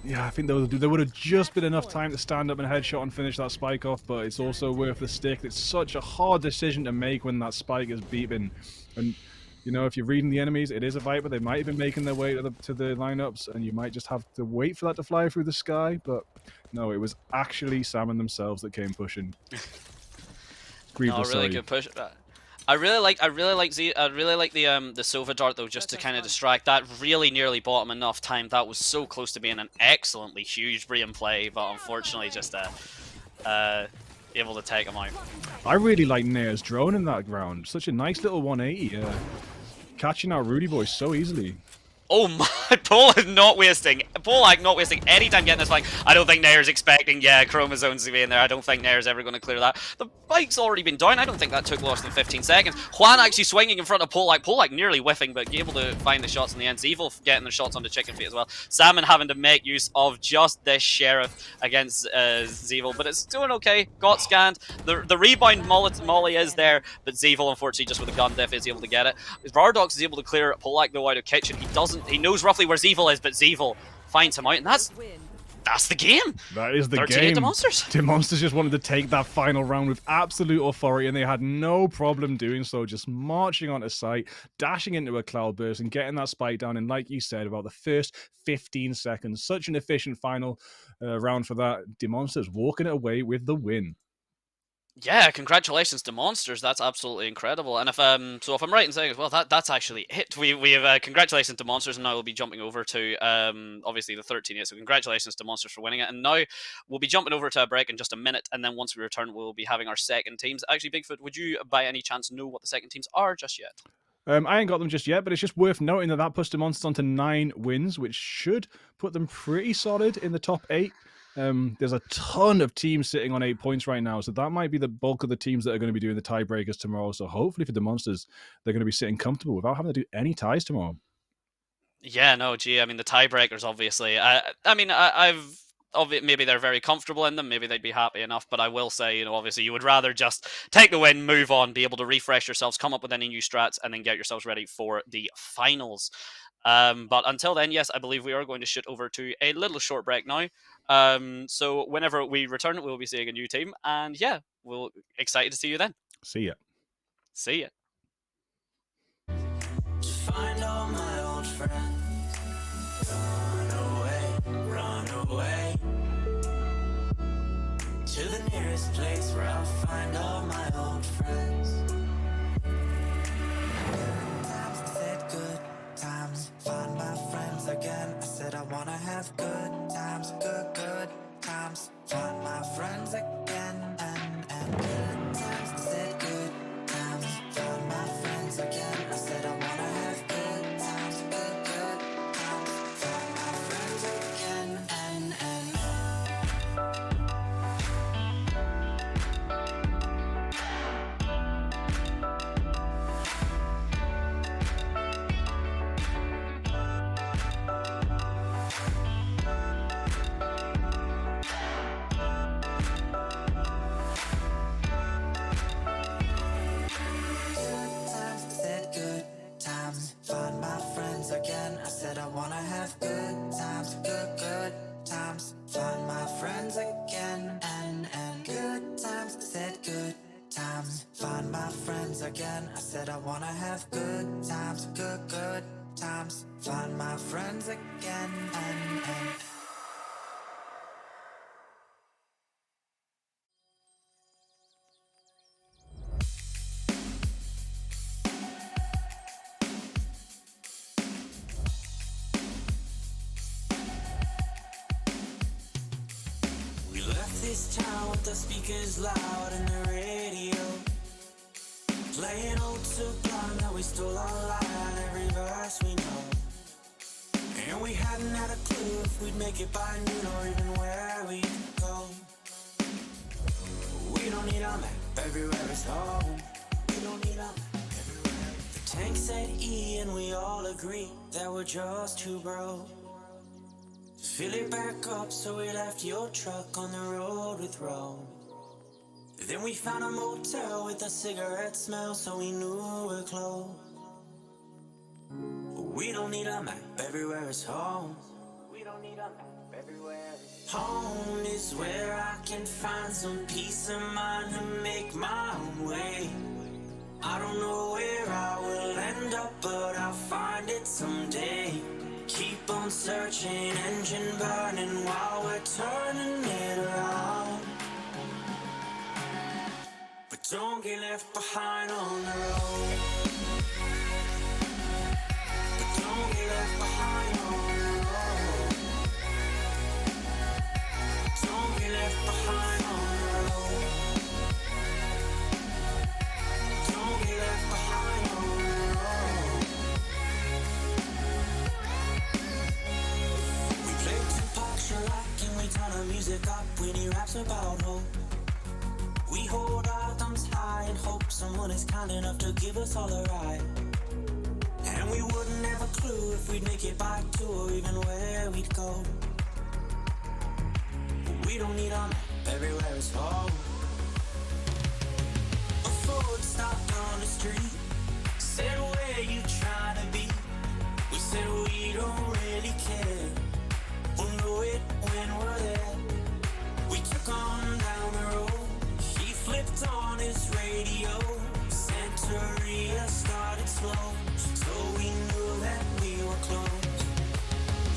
yeah, I think there would have just been enough time to stand up and headshot and finish that spike off, but it's also worth the stick. It's such a hard decision to make when that spike is beeping. And, you know, if you're reading the enemies, it is a Viper. They might have been making their way to the lineups, and you might just have to wait for that to fly through the sky, but no, it was actually Salmon themselves that came pushing. No, really good push. I really like the Sova Dart though, just to kind of distract. That really nearly bought him enough time. That was so close to being an excellently huge Brian play, but unfortunately just able to take him out. I really like Nair's drone in that round. Such a nice little 180. Catching out Rudy Boy so easily. Oh my, Polak not wasting any time getting this flank. I don't think Nair's expecting, Chromosomes to be in there. I don't think Nair's ever going to clear that. The bike's already been down. I don't think that took less than 15 seconds. Juan actually swinging in front of Polak. Polak nearly whiffing, but able to find the shots in the end. Zeevil getting their shots onto chicken feet as well. Salmon having to make use of just this Sheriff against Zeevil, but it's doing okay. Got scanned. The rebound molly is there, but Zeevil, unfortunately, just with a gun diff, is able to get it. Vardox is able to clear Polak though out of kitchen. He knows roughly where Zeevil is, but Zeevil finds him out, and that's the game. That is the game. Demonsters just wanted to take that final round with absolute authority, and they had no problem doing so, just marching onto site, dashing into a cloudburst, and getting that spike down in, like you said, about the first 15 seconds. Such an efficient final round for that. Demonsters walking it away with the win. Yeah, congratulations to Monsters. That's absolutely incredible. And if I'm right in saying as well, that's actually it. We have congratulations to Monsters, and now we'll be jumping over to obviously the 13th. So congratulations to Monsters for winning it. And now we'll be jumping over to a break in just a minute, and then once we return, we'll be having our second teams. Actually, Bigfoot, would you by any chance know what the second teams are just yet? I ain't got them just yet, but it's just worth noting that puts the Monsters onto 9 wins, which should put them pretty solid in the top 8. There's a ton of teams sitting on 8 points right now, so that might be the bulk of the teams that are going to be doing the tiebreakers tomorrow. So hopefully for the Monsters, they're going to be sitting comfortable without having to do any ties tomorrow. Yeah, no, gee, I mean, the tiebreakers, obviously. Maybe they're very comfortable in them. Maybe they'd be happy enough. But I will say, obviously, you would rather just take the win, move on, be able to refresh yourselves, come up with any new strats, and then get yourselves ready for the finals. But until then, yes, I believe we are going to shoot over to a little short break now. So whenever we return, we'll be seeing a new team. And yeah, we'll excited to see you then. See ya. See ya. Find all my old friends. Run away to the nearest place where I'll find all my old friends. Times I said good times, find my friends again. I said I wanna have good times, good times, find my friends again. And good times, I said good times, find my friends again. I said I wanna have good times, good times, find my friends again. And good times, find my friends again. I said I wanna have good times, good times, find my friends again. And good times, I said good times, find my friends again. I said I wanna have good times, good times, find my friends again. And we left this town with the speakers loud and the radio playing old Sublime that we stole online, every verse we know. And we hadn't had a clue if we'd make it by noon or even where we'd go. We don't need a map, everywhere is home. We don't need a map, everywhere. The tank said E and we all agree that we're just too broke to fill it back up, so we left your truck on the road with Rome. Then we found a motel with a cigarette smell, so we knew we're close. We don't need a map, everywhere is home. We don't need a map, everywhere is home. Is where I can find some peace of mind and make my own way. I don't know where I will end up, but I'll find it someday. Keep on searching, engine burning while we're turning it around. But don't get left behind on the road. But don't get left behind on the road. Don't get left behind on the road. Don't get left behind on the road. We play Tupac, Chirac, and we turn our music up when he raps about hope. We hold our thumbs high and hope someone is kind enough to give us all a ride. And we wouldn't have a clue if we'd make it back to or even where we'd go. But we don't need a map, everywhere is home. A Ford stopped on the street, said where you trying to be. We said we don't really care, we'll know it when we're there. We took on down the road, he flipped on his radio, Santeria started slow, so we knew that we were close.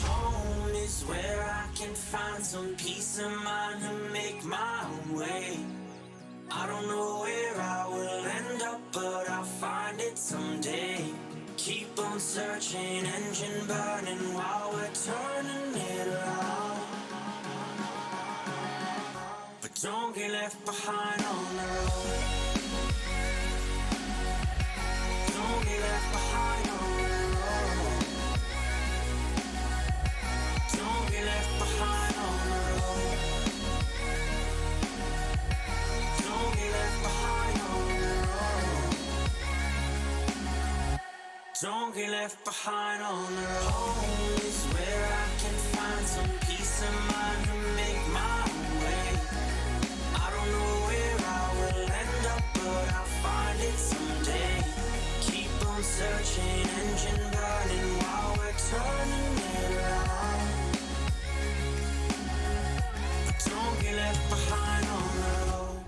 Home is where I can find some peace of mind and make my own way. I don't know where I will end up, but I'll find it someday. Keep on searching, engine burning while we're turning it around. But don't get left behind on the road. Don't get left behind on the road. Don't get left behind on the road. Don't get left behind on the road. Home is where I can find some peace of mind to make my way. I don't know where I will end up, but I'll find it someday. Keep on searching, engine burning while we're turning it around. But don't get left behind on the road.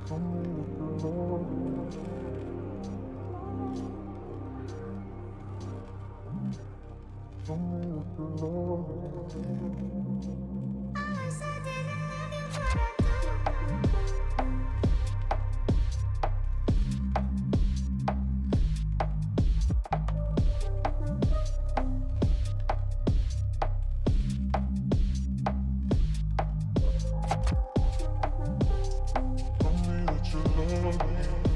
Only that you love me.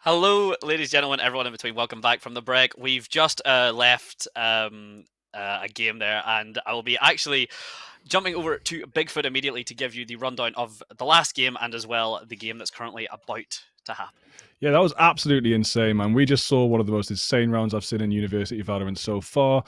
Hello, ladies and gentlemen, everyone in between. Welcome back from the break. We've just left a game there, and I will be actually jumping over to Bigfoot immediately to give you the rundown of the last game and as well the game that's currently about to happen. Yeah, that was absolutely insane, man. We just saw one of the most insane rounds I've seen in University Valorant so far.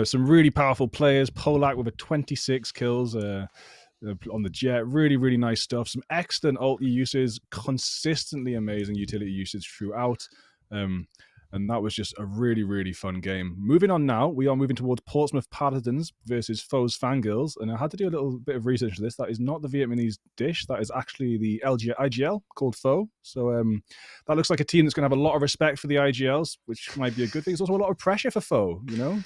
Some really powerful players. Polak with a 26 kills on the Jet. Really, really nice stuff. Some excellent ult uses. Consistently amazing utility usage throughout. And that was just a really, really fun game. Moving on now, we are moving towards Portsmouth Paladins versus Foes Fangirls. And I had to do a little bit of research for this. That is not the Vietnamese dish. That is actually the IGL called Foe. So that looks like a team that's going to have a lot of respect for the IGLs, which might be a good thing. There's also a lot of pressure for Foe, you know?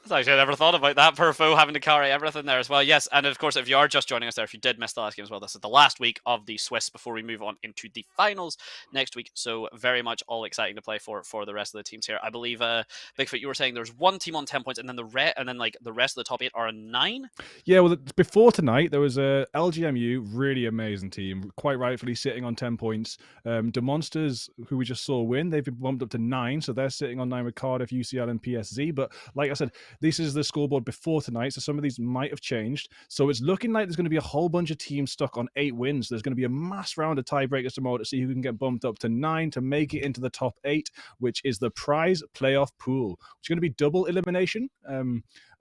Actually, I never thought about that. Per Foe having to carry everything there as well. Yes, and of course, if you are just joining us there, if you did miss the last game as well, this is the last week of the Swiss before we move on into the finals next week. So very much all exciting to play for the rest of the teams here. I believe, Bigfoot, you were saying there's one team on 10 points, and then the rest of the top 8 are on 9. Yeah, well, before tonight there was a LGMU, really amazing team, quite rightfully sitting on 10 points. The Monsters, who we just saw win, they've been bumped up to 9, so they're sitting on 9 with Cardiff, UCL, and PSZ. But like I said, this is the scoreboard before tonight, so some of these might have changed. So it's looking like there's going to be a whole bunch of teams stuck on 8 wins. There's going to be a mass round of tiebreakers tomorrow to see who can get bumped up to 9 to make it into the top 8, which is the prize playoff pool. It's going to be double elimination.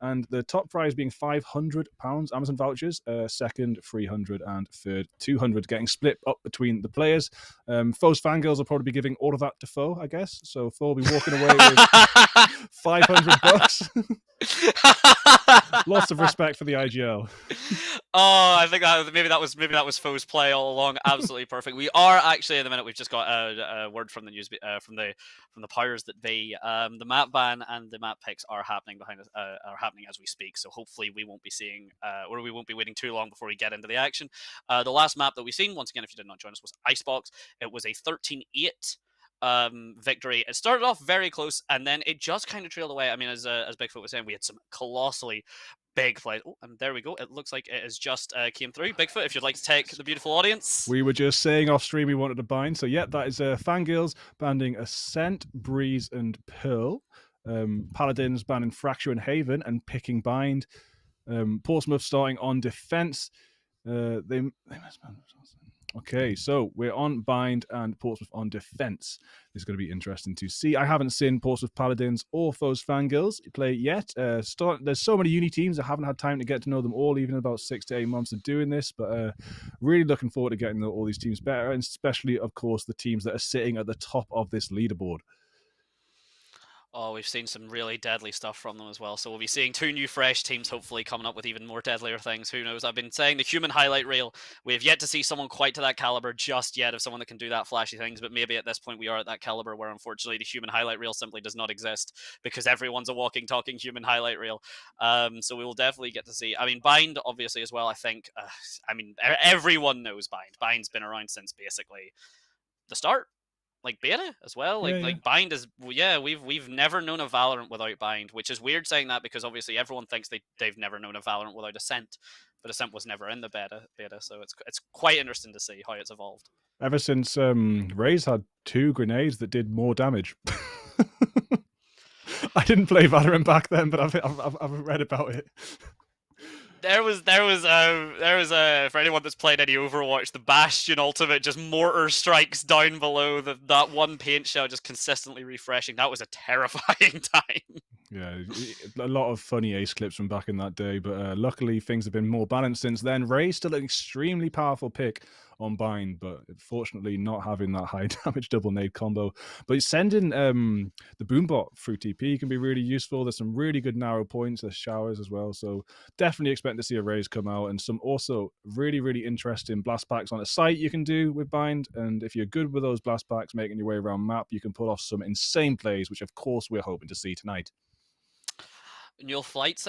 And the top prize being £500 Amazon vouchers, second 300 and third 200, getting split up between the players. Foe's Fangirls will probably be giving all of that to Foe, I guess. So Foe will be walking away with $500. Lots of respect for the IGL. Oh, I think maybe that was Foe's play all along. Absolutely perfect. We are actually in the minute. We've just got a word from the news from the powers that be. The map ban and the map picks are happening are happening as we speak. So hopefully we won't be seeing or we won't be waiting too long before we get into the action. The last map that we've seen, once again, if you did not join us, was Icebox. It was a 13-8 victory. It started off very close, and then it just kind of trailed away. I mean, as Bigfoot was saying, we had some colossally big plays. Oh, and there we go. It looks like it has just came through. Bigfoot, if you'd like to take the beautiful audience. We were just saying off stream we wanted to bind. So, yeah, that is Fangirls banding Ascent, Breeze, and Pearl. Paladins banning Fracture and Haven and picking Bind. Portsmouth starting on defense. They must ban. Okay, so we're on Bind and Portsmouth on defense. It's going to be interesting to see. I haven't seen Portsmouth Paladins or Foes Fangirls play yet. There's so many uni teams. I haven't had time to get to know them all, even about 6 to 8 months of doing this. But really looking forward to getting to know all these teams better, and especially, of course, the teams that are sitting at the top of this leaderboard. Oh, we've seen some really deadly stuff from them as well. So we'll be seeing 2 new fresh teams hopefully coming up with even more deadlier things. Who knows? I've been saying the human highlight reel. We have yet to see someone quite to that caliber just yet of someone that can do that flashy things. But maybe at this point we are at that caliber where unfortunately the human highlight reel simply does not exist because everyone's a walking, talking human highlight reel. So we will definitely get to see. I mean, Bind obviously as well. I think. I mean, everyone knows Bind. Bind's been around since basically the start. Like beta as well, like Bind is we've never known a Valorant without Bind, which is weird saying that because obviously everyone thinks they've never known a Valorant without Ascent, but Ascent was never in the beta, so it's quite interesting to see how it's evolved. Ever since Raze had 2 grenades that did more damage. I didn't play Valorant back then, but I've read about it. There was for anyone that's played any Overwatch, the Bastion ultimate just mortar strikes down below that one paint shell just consistently refreshing. That was a terrifying time. Yeah, a lot of funny ace clips from back in that day, but luckily things have been more balanced since then. Ray's still an extremely powerful pick on Bind, but fortunately not having that high damage double nade combo. But sending the Boombot through TP can be really useful. There's some really good narrow points. There's showers as well, so definitely expect to see a Raze come out, and some also really, really interesting blast packs on a site you can do with Bind. And if you're good with those blast packs, making your way around map, you can pull off some insane plays, which of course we're hoping to see tonight. Null flights,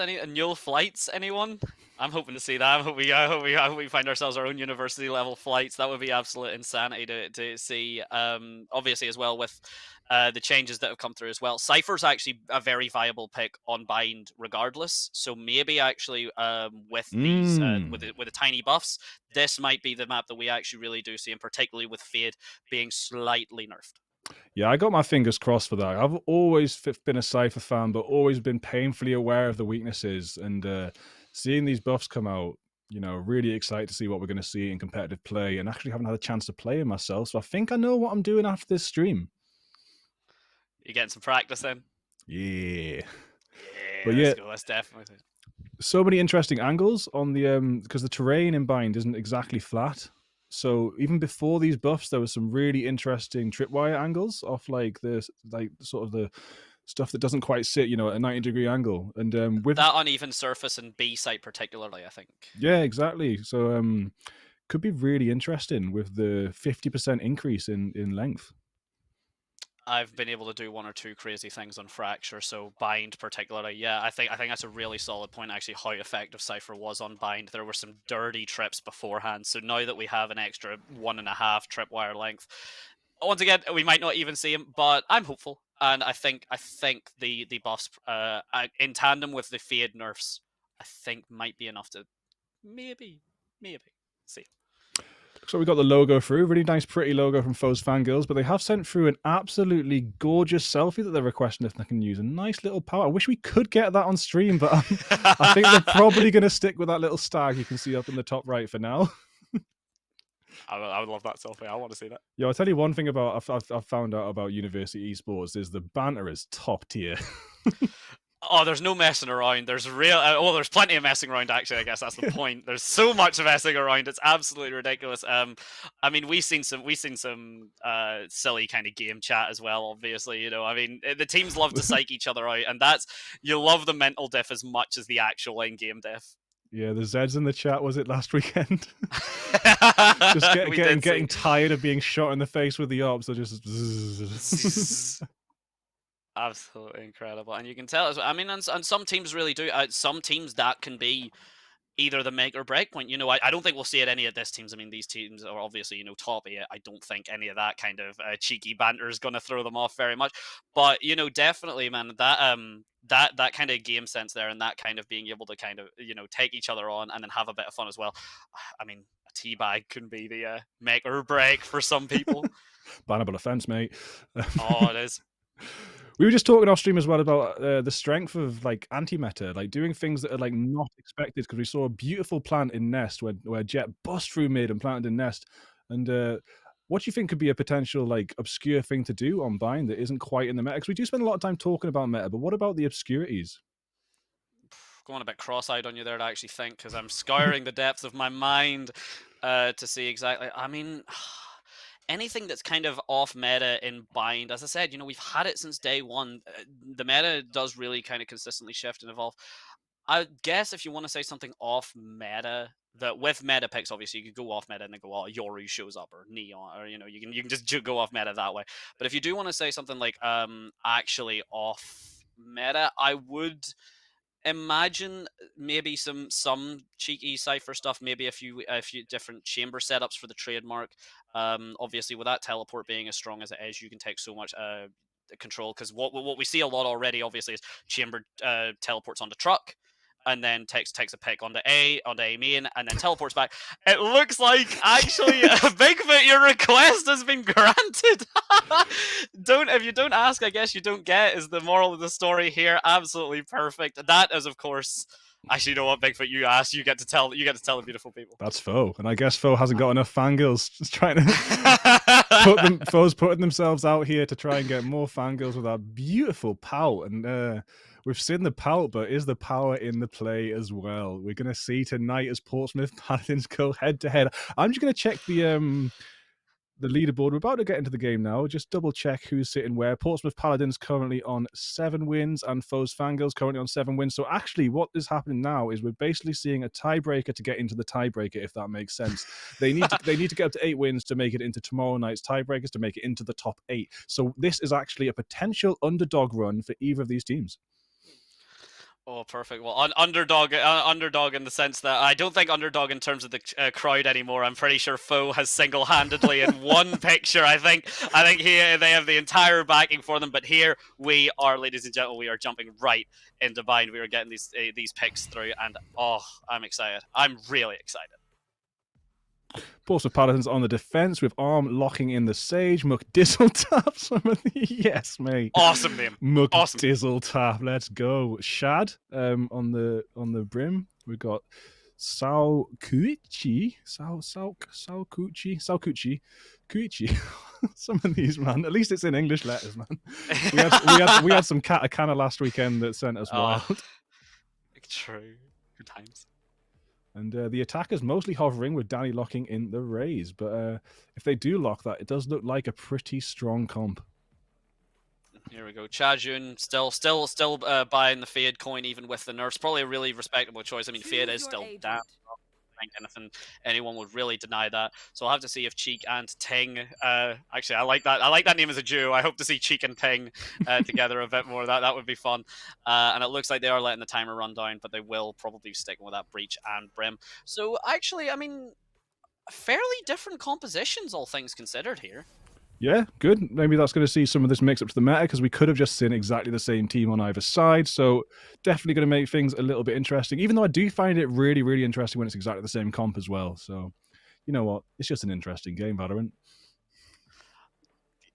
anyone? I'm hoping to see that. I hope we find ourselves our own university level flights. That would be absolute insanity to see. Obviously, as well with the changes that have come through as well. Cypher's actually a very viable pick on Bind, regardless. So maybe actually with these with the tiny buffs, this might be the map that we actually really do see, and particularly with Fade being slightly nerfed. Yeah, I got my fingers crossed for that. I've always been a Cypher fan, but always been painfully aware of the weaknesses. And seeing these buffs come out, really excited to see what we're going to see in competitive play, and actually haven't had a chance to play it myself. So I think I know what I'm doing after this stream. You getting some practice in? Yeah. But let's go. Let's definitely. So many interesting angles on the because the terrain in Bind isn't exactly flat. So even before these buffs, there was some really interesting tripwire angles off the stuff that doesn't quite sit, at a 90-degree angle. And with that uneven surface and B site particularly, I think. Yeah, exactly. So could be really interesting with the 50% increase in length. I've been able to do one or two crazy things on Fracture, so Bind particularly. Yeah, I think that's a really solid point, actually, how effective Cypher was on Bind. There were some dirty trips beforehand, so now that we have an extra 1.5 tripwire length, once again, we might not even see him, but I'm hopeful. And I think the buffs in tandem with the Fade nerfs, I think might be enough to maybe see. So we got the logo through, really nice, pretty logo from Foes Fangirls, but they have sent through an absolutely gorgeous selfie that they're requesting if they can use. A nice little power. I wish we could get that on stream, but I think they're probably going to stick with that little stag you can see up in the top right for now. I would love that selfie. I want to see that. Yeah, I'll tell you one thing about I've found out about university esports is the banter is top tier. Oh, there's no messing around. There's there's plenty of messing around. Actually, I guess that's the point. There's so much messing around. It's absolutely ridiculous. I mean, we've seen some silly kind of game chat as well. Obviously, I mean, the teams love to psych each other out, and you love the mental diff as much as the actual in-game diff. Yeah, the Zeds in the chat, was it last weekend? Just getting tired of being shot in the face with the ops, so just. Absolutely incredible, and you can tell. I mean, and some teams really do. Some teams that can be either the make or break point. I don't think we'll see it any of these teams. I mean, these teams are obviously top 8. I don't think any of that kind of cheeky banter is going to throw them off very much. But definitely, man, that kind of game sense there, and that kind of being able to kind of take each other on and then have a bit of fun as well. I mean, a teabag can be the make or break for some people. Bannable offense, mate. Oh, it is. We were just talking off stream as well about the strength of anti-meta, doing things that are not expected, because we saw a beautiful plant in Nest where Jet bust through mid and planted in Nest. And what do you think could be a potential obscure thing to do on Bind that isn't quite in the meta? Because we do spend a lot of time talking about meta, but what about the obscurities? Going a bit cross-eyed on you there to actually think, because I'm scouring the depths of my mind to see exactly. I mean, anything that's kind of off meta in Bind, as I said, we've had it since day one. The meta does really kind of consistently shift and evolve. I guess if you want to say something off meta, that with meta picks, obviously you could go off meta and then go, oh, Yoru shows up, or Neon, or you can just go off meta that way. But if you do want to say something like actually off meta, I would imagine maybe some cheeky Cypher stuff, maybe a few different chamber setups for the trademark. Obviously, with that teleport being as strong as it is, you can take so much control, because what we see a lot already, obviously, is chamber teleports onto truck, and then takes a pick onto A main, and then teleports back. It looks like actually Bigfoot, your request has been granted. If you don't ask, I guess you don't get, is the moral of the story here. Absolutely perfect. That is, of course. Actually, you know what, Bigfoot? You asked. You get to tell the beautiful people. That's Foe, and I guess Foe hasn't got enough fangirls. Just trying to Foe's putting themselves out here to try and get more fangirls with that beautiful pout, and we've seen the pout, but is the power in the play as well? We're going to see tonight as Portsmouth Paladins go head to head. I'm just going to check the leaderboard. We're about to get into the game now. Just double check who's sitting where. Portsmouth Paladins currently on 7 wins, and Foes Fangirls currently on 7 wins. So actually what is happening now is we're basically seeing a tiebreaker to get into the tiebreaker, if that makes sense. They need to get up to 8 wins to make it into tomorrow night's tiebreakers, to make it into the top 8. So this is actually a potential underdog run for either of these teams. Oh, perfect. Well, underdog in the sense that I don't think underdog in terms of the crowd anymore. I'm pretty sure Foe has single-handedly in one picture. I think here they have the entire backing for them. But here we are, ladies and gentlemen, we are jumping right into bind. We are getting these picks through, and oh, I'm excited. I'm really excited. Force of Paladins on the defense with Arm locking in the Sage. Muck Dizzle Tap. Yes, mate. Awesome name. Muck Awesome. Dizzle Tap. Let's go. Shad on the brim. We've got Saukuchi. Kuichi. Some of these, man. At least it's in English letters, man. We had some katakana last weekend that sent us wild. True. Good times. And the attackers mostly hovering with Danny locking in the raise. But if they do lock that, it does look like a pretty strong comp. Here we go. Chajun still buying the Fade coin even with the nerfs. Probably a really respectable choice. I mean, Fade is still down. I don't think anyone would really deny that. So I'll have to see if Cheek and Ting. Actually, I like that name as a duo. I hope to see Cheek and Ting together a bit more. That would be fun. And it looks like they are letting the timer run down, but they will probably be sticking with that Breach and Brim. So actually, I mean, fairly different compositions, all things considered here. Yeah, good. Maybe that's going to see some of this mix up to the meta, because we could have just seen exactly the same team on either side. So definitely going to make things a little bit interesting, even though I do find it really, really interesting when it's exactly the same comp as well. So you know what? It's just an interesting game, Valorant.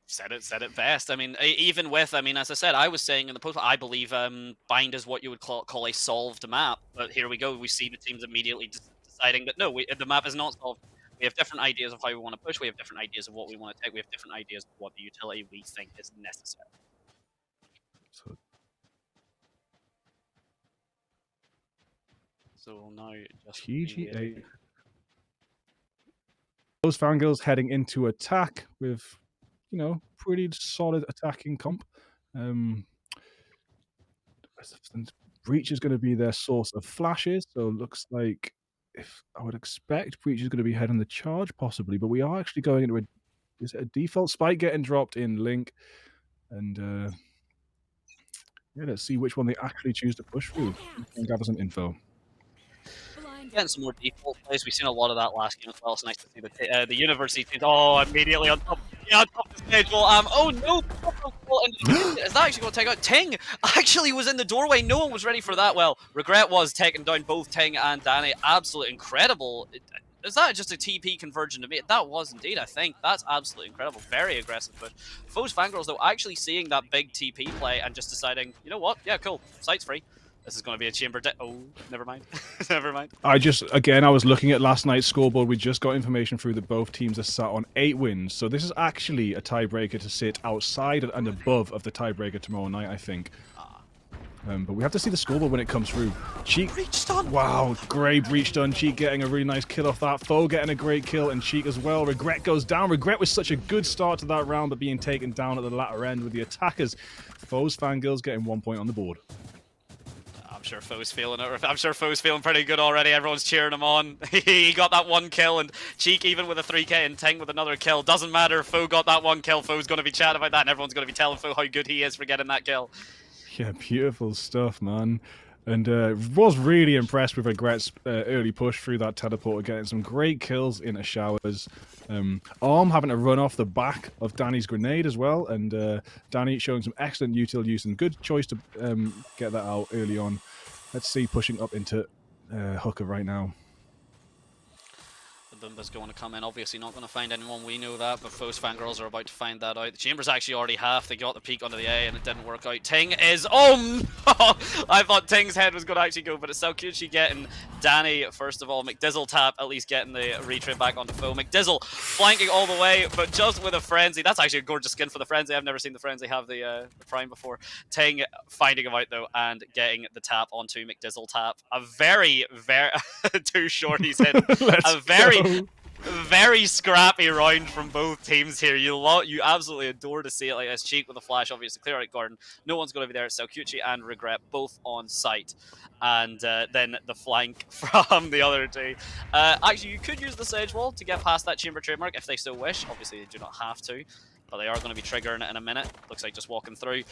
Said it best. I mean, even with, I mean, as I said, I was saying in the post, I believe Bind is what you would call a solved map. But here we go. We see the teams immediately deciding that no, the map is not solved. We have different ideas of how we want to push. We have different ideas of what we want to take. We have different ideas of what the utility we think is necessary. So now just TG8. Those fangirls heading into attack with, you know, pretty solid attacking comp. Breach is going to be their source of flashes, so it looks like, if I would expect, Breach is going to be heading the charge possibly, but we are actually going into is it a default spike getting dropped in Link, and yeah, let's see which one they actually choose to push through and gather some info. Getting some more default plays. We've seen a lot of that last game as well. It's nice to see the university teams. Oh, immediately on top. Yeah, on top of the stage. Well, oh no! Is that actually going to take out Ting? Actually, was in the doorway. No one was ready for that. Well, Regret was taking down both Ting and Danny. Absolutely incredible. Is that just a TP conversion to me? That was indeed, I think. That's absolutely incredible. Very aggressive. But Foe's Fangirls, though, actually seeing that big TP play and just deciding, you know what? Yeah, cool. Site's free. This is going to be a chamber. Oh, never mind. Never mind. I was looking at last night's scoreboard. We just got information through that both teams are sat on 8 wins. So this is actually a tiebreaker to sit outside and above of the tiebreaker tomorrow night, I think. But we have to see the scoreboard when it comes through. Cheek. Breach done. Wow, great breach done. Cheek getting a really nice kill off that. Foe getting a great kill, and Cheek as well. Regret goes down. Regret was such a good start to that round, but being taken down at the latter end with the attackers. Foe's Fangirls getting 1 point on the board. I'm sure Foe's feeling it. I'm sure Foe's feeling pretty good already. Everyone's cheering him on. He got that 1 kill, and Cheek even with a 3k and Ting with another kill. Doesn't matter. Foe got that 1 kill. Foe's going to be chatting about that, and everyone's going to be telling Foe how good he is for getting that kill. Yeah, beautiful stuff, man. And was really impressed with Regret's early push through that teleporter, getting some great kills into showers. Arm having to run off the back of Danny's grenade as well, and Danny showing some excellent util use and good choice to get that out early on. Let's see, pushing up into Hooker right now. Bumba's going to come in, obviously not going to find anyone, we know that, but Foe's Fangirls are about to find that out. The Chamber's actually already half, they got the peek onto the A and it didn't work out. Ting is, oh no! I thought Ting's head was going to actually go, but it's Saukuchi getting Danny, first of all. McDizzle tap, at least getting the retrade back onto Foe. McDizzle flanking all the way, but just with a Frenzy. That's actually a gorgeous skin for the Frenzy. I've never seen the Frenzy have the Prime before. Ting finding him out though, and getting the tap onto McDizzle tap. A very, very, too short he's hit. A very scrappy round from both teams here. You absolutely adore to see it like this. Cheek with a flash, obviously clear out Garden. No one's going to be there. Saukuchi and Regret both on site, and then the flank from the other two. Actually, you could use the Sage Wall to get past that Chamber trademark if they so wish. Obviously, they do not have to, but they are going to be triggering it in a minute. Looks like just walking through.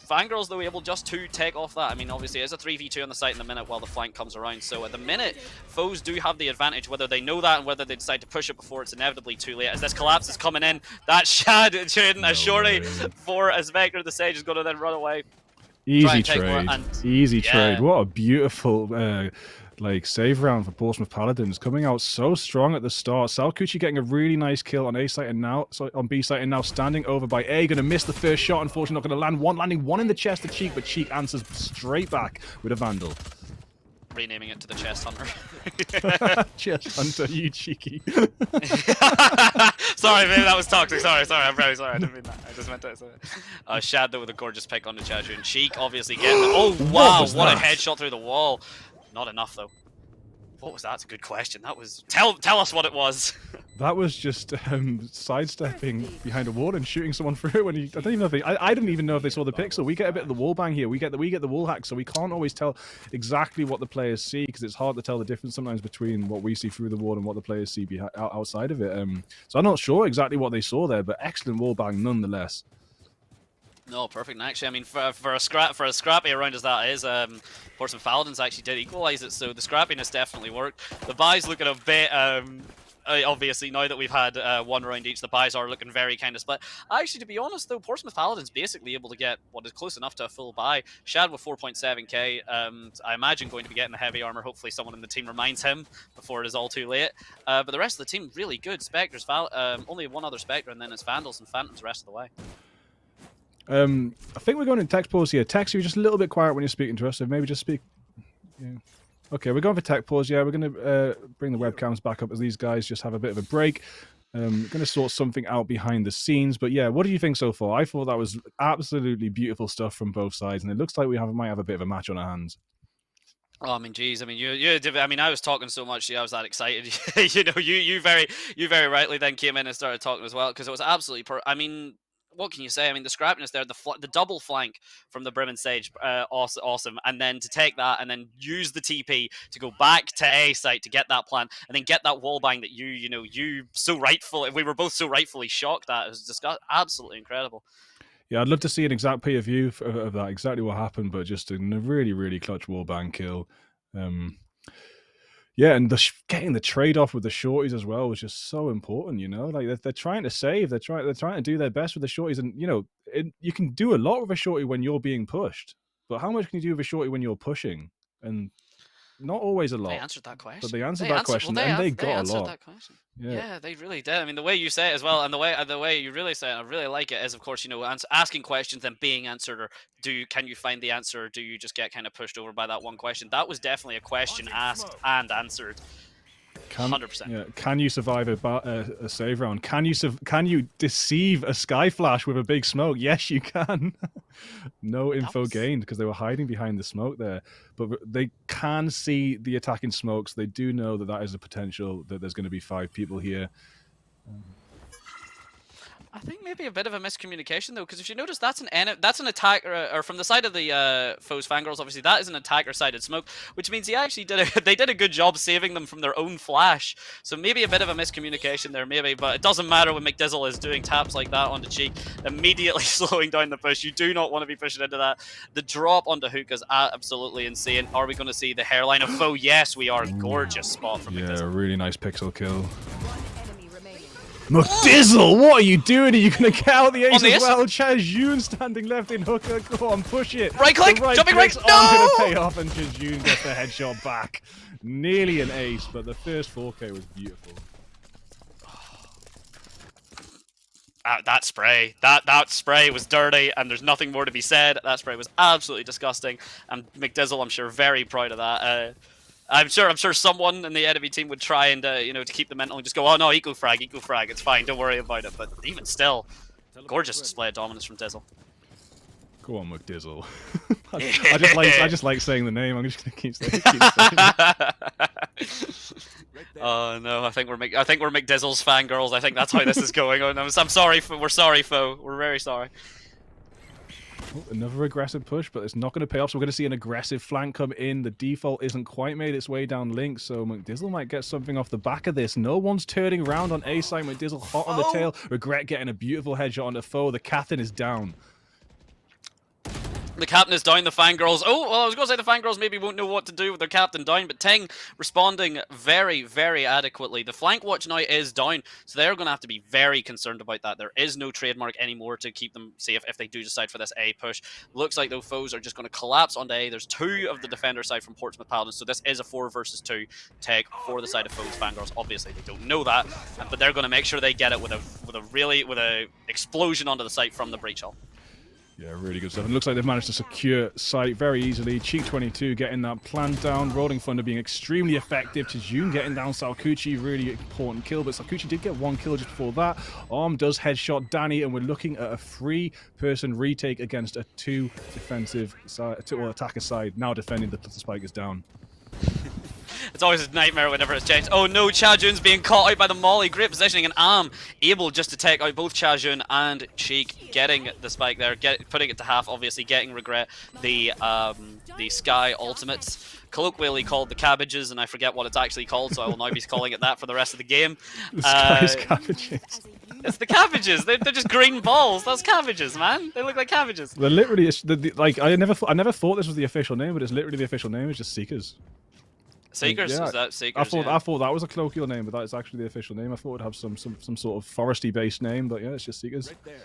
Fangirls, though, able just to take off that. I mean, obviously, it's a 3v2 on the site in the minute while the flank comes around. So at the minute, foes do have the advantage, whether they know that and whether they decide to push it before it's inevitably too late. As this collapse is coming in, that Shad shooting a shorty for as Vector the Sage is going to then run away. Easy trade. Easy trade. What a beautiful like save round for Portsmouth Paladins, coming out so strong at the start. Salkuchi getting a really nice kill on A site and now on B site, and now standing over by A, going to miss the first shot. Unfortunately, not going to land one, landing one in the chest to Cheek, but Cheek answers straight back with a Vandal. Renaming it to the Chest Hunter. Chest Hunter, you cheeky. Sorry, maybe that was toxic. Sorry, I'm very sorry. I didn't mean that. I just meant to say it. Shad though with a gorgeous pick on the Chaju, and Cheek obviously getting. Oh wow, what a headshot through the wall. Not enough though. What was that? That's a good question. That was tell us what it was. That was just sidestepping behind a wall and shooting someone through. When I don't even know if I didn't even know if they saw the pixel. We get a bit of the wall bang here. We get the wall hack, so we can't always tell exactly what the players see because it's hard to tell the difference sometimes between what we see through the wall and what the players see outside of it. So I'm not sure exactly what they saw there, but excellent wall bang nonetheless. No, perfect. And actually, I mean, for a scrappy round as that is, Portsmouth Paladins actually did equalise it, so the scrappiness definitely worked. The buys looking a bit, obviously, now that we've had one round each, the buys are looking very kind of split. Actually, to be honest, though, Portsmouth Paladins basically able to get what is close enough to a full buy. Shad with 4.7k, I imagine going to be getting the heavy armor. Hopefully someone in the team reminds him before it is all too late. But the rest of the team, really good. Spectres, only one other Spectre, and then it's Vandals and Phantoms the rest of the way. I think we're going in tech pause here. Tex, you're just a little bit quiet when you're speaking to us, so maybe just speak. Yeah. Okay, we're going for tech pause. Yeah, we're going to bring the webcams back up as these guys just have a bit of a break. Going to sort something out behind the scenes. But yeah, what do you think so far? I thought that was absolutely beautiful stuff from both sides, and it looks like we might have a bit of a match on our hands. Oh, I mean, geez, I mean, I mean, I was talking so much, I was that excited. You know, you very rightly then came in and started talking as well because it was absolutely. I mean, what can you say? I mean, the scrappiness there, the double flank from the Brim and Sage, awesome. And then to take that and then use the TP to go back to A site to get that plant and then get that wall bang that we were both so rightfully shocked at. It was just absolutely incredible. Yeah, I'd love to see an exact POV of that, exactly what happened, but just a really, really clutch wall bang kill. Yeah, and getting the trade-off with the shorties as well was just so important, you know? Like, they're trying to save, they're trying to do their best with the shorties, and, you know, you can do a lot with a shorty when you're being pushed, but how much can you do with a shorty when you're pushing? And not always a lot. They answered that question. But they answered that question, and they got a lot. That question. Yeah, they really did. I mean, the way you say it as well, and the way you really say it, I really like it, is, of course, you know, asking questions and being answered, or can you find the answer, or do you just get kind of pushed over by that one question? That was definitely a question asked and answered. 100%. Yeah. Can you survive a save round? Can you deceive a sky flash with a big smoke? Yes, you can. No info gained because they were hiding behind the smoke there. But they can see the attacking smokes. They do know that is a potential, that there's going to be 5 people here. I think maybe a bit of a miscommunication though, because if you notice, that's an attacker, or from the side of the foes fangirls, obviously that is an attacker-sided smoke, which means they did a good job saving them from their own flash. So maybe a bit of a miscommunication there, maybe, but it doesn't matter when McDizzle is doing taps like that on the cheek, immediately slowing down the push. You do not want to be pushing into that. The drop onto Hook is absolutely insane. Are we going to see the hairline of foe? Yes, we are. Gorgeous spot from McDizzle. Yeah, really nice pixel kill. McDizzle, what are you doing? Are you going to get out the ace as well? Chazjun standing left in hooker. Go on, push it. Right click, jumping right. No! Going to pay off, and Chazjun gets the headshot back. Nearly an ace, but the first 4K was beautiful. That spray was dirty, and there's nothing more to be said. That spray was absolutely disgusting, and McDizzle, I'm sure, very proud of that. I'm sure someone in the enemy team would try and to keep the mental and just go, oh no, eco frag, it's fine, don't worry about it. But even still, gorgeous display of dominance from Dizzle. Go on, McDizzle. I just like saying the name. I'm just gonna keep saying it. Oh no, I think we're McDizzle's fangirls. I think that's how this is going on. I'm sorry, we're sorry, foe. We're very sorry. Oh, another aggressive push, but it's not going to pay off, so we're going to see an aggressive flank come in. The default isn't quite made its way down Link, so McDizzle might get something off the back of this. No one's turning around on A side. McDizzle hot on the tail. Regret getting a beautiful headshot on the foe. The captain is down. The captain is down, the fangirls. Oh, well, I was going to say the fangirls maybe won't know what to do with their captain down, but Ting responding very, very adequately. The flank watch now is down, so they're going to have to be very concerned about that. There is no trademark anymore to keep them safe if they do decide for this A push. Looks like those foes are just going to collapse onto A. There's 2 of the defender side from Portsmouth Paladins, so this is a 4 versus 2 tag for the side of foes. Fangirls, obviously, they don't know that, but they're going to make sure they get it with a explosion onto the site from the breach hall. Yeah, really good stuff. It looks like they've managed to secure site very easily. Cheek22 getting that plan down. Rolling Thunder being extremely effective. Tajun getting down Salkuchi, really important kill. But Salkuchi did get 1 kill just before that. Arm does headshot Danny, and we're looking at a 3-person retake against a 2 defensive side, 2 attacker side. Now defending the spike is down. It's always a nightmare whenever it's changed. Oh no, Chajun's being caught out by the molly. Great positioning, and Am able just to take out both Chajun and Cheek, getting the spike there, putting it to half, obviously getting Regret the Sky ultimates. Colloquially called the cabbages, and I forget what it's actually called, so I will now be calling it that for the rest of the game. The Sky's cabbages. It's the cabbages. They're just green balls. That's cabbages, man. They look like cabbages. They're literally like I never thought this was the official name, but it's literally the official name. It's just Seekers. Seekers? Yeah, Is that Seekers? I thought that was a colloquial name, but that is actually the official name. I thought it'd have some sort of foresty based name, but yeah, it's just Seekers. Right there.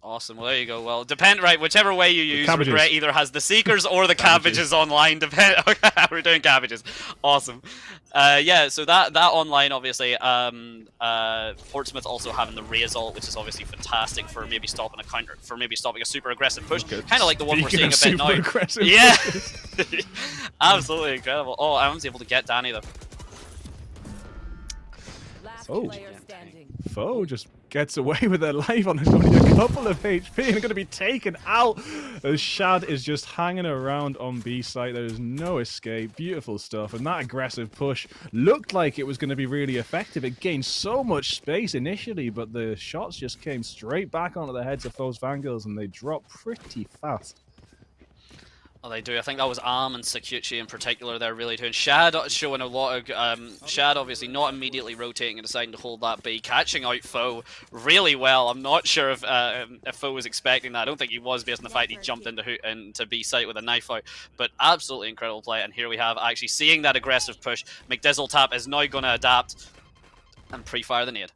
Awesome. Well, there you go. Well, right, whichever way you use, cabbages. Regret either has the Seekers or the cabbages online. Okay, we're doing cabbages. Awesome. Yeah, so that online, obviously, Portsmouth also having the Raze ult, which is obviously fantastic for maybe stopping a counter, for maybe stopping a super aggressive push, kind of like the one we're seeing a bit now. Aggressive Yeah, absolutely incredible. Oh, I was able to get Danny though. Oh. Foe just gets away with their life on only a couple of HP and going to be taken out as Shad is just hanging around on B site. There is no escape. Beautiful stuff. And that aggressive push looked like it was going to be really effective. It gained so much space initially, but the shots just came straight back onto the heads of Foe's Fangirls and they dropped pretty fast. Oh, they do. I think that was Arm and Sakuchi in particular they're really doing. Shad showing a lot of... Shad obviously not immediately rotating and deciding to hold that B, catching out Foe really well. I'm not sure if Foe was expecting that. I don't think he was based on the fact he jumped into B site with a knife out. But absolutely incredible play. And here we have actually seeing that aggressive push. McDizzletap is now going to adapt and pre-fire the nade.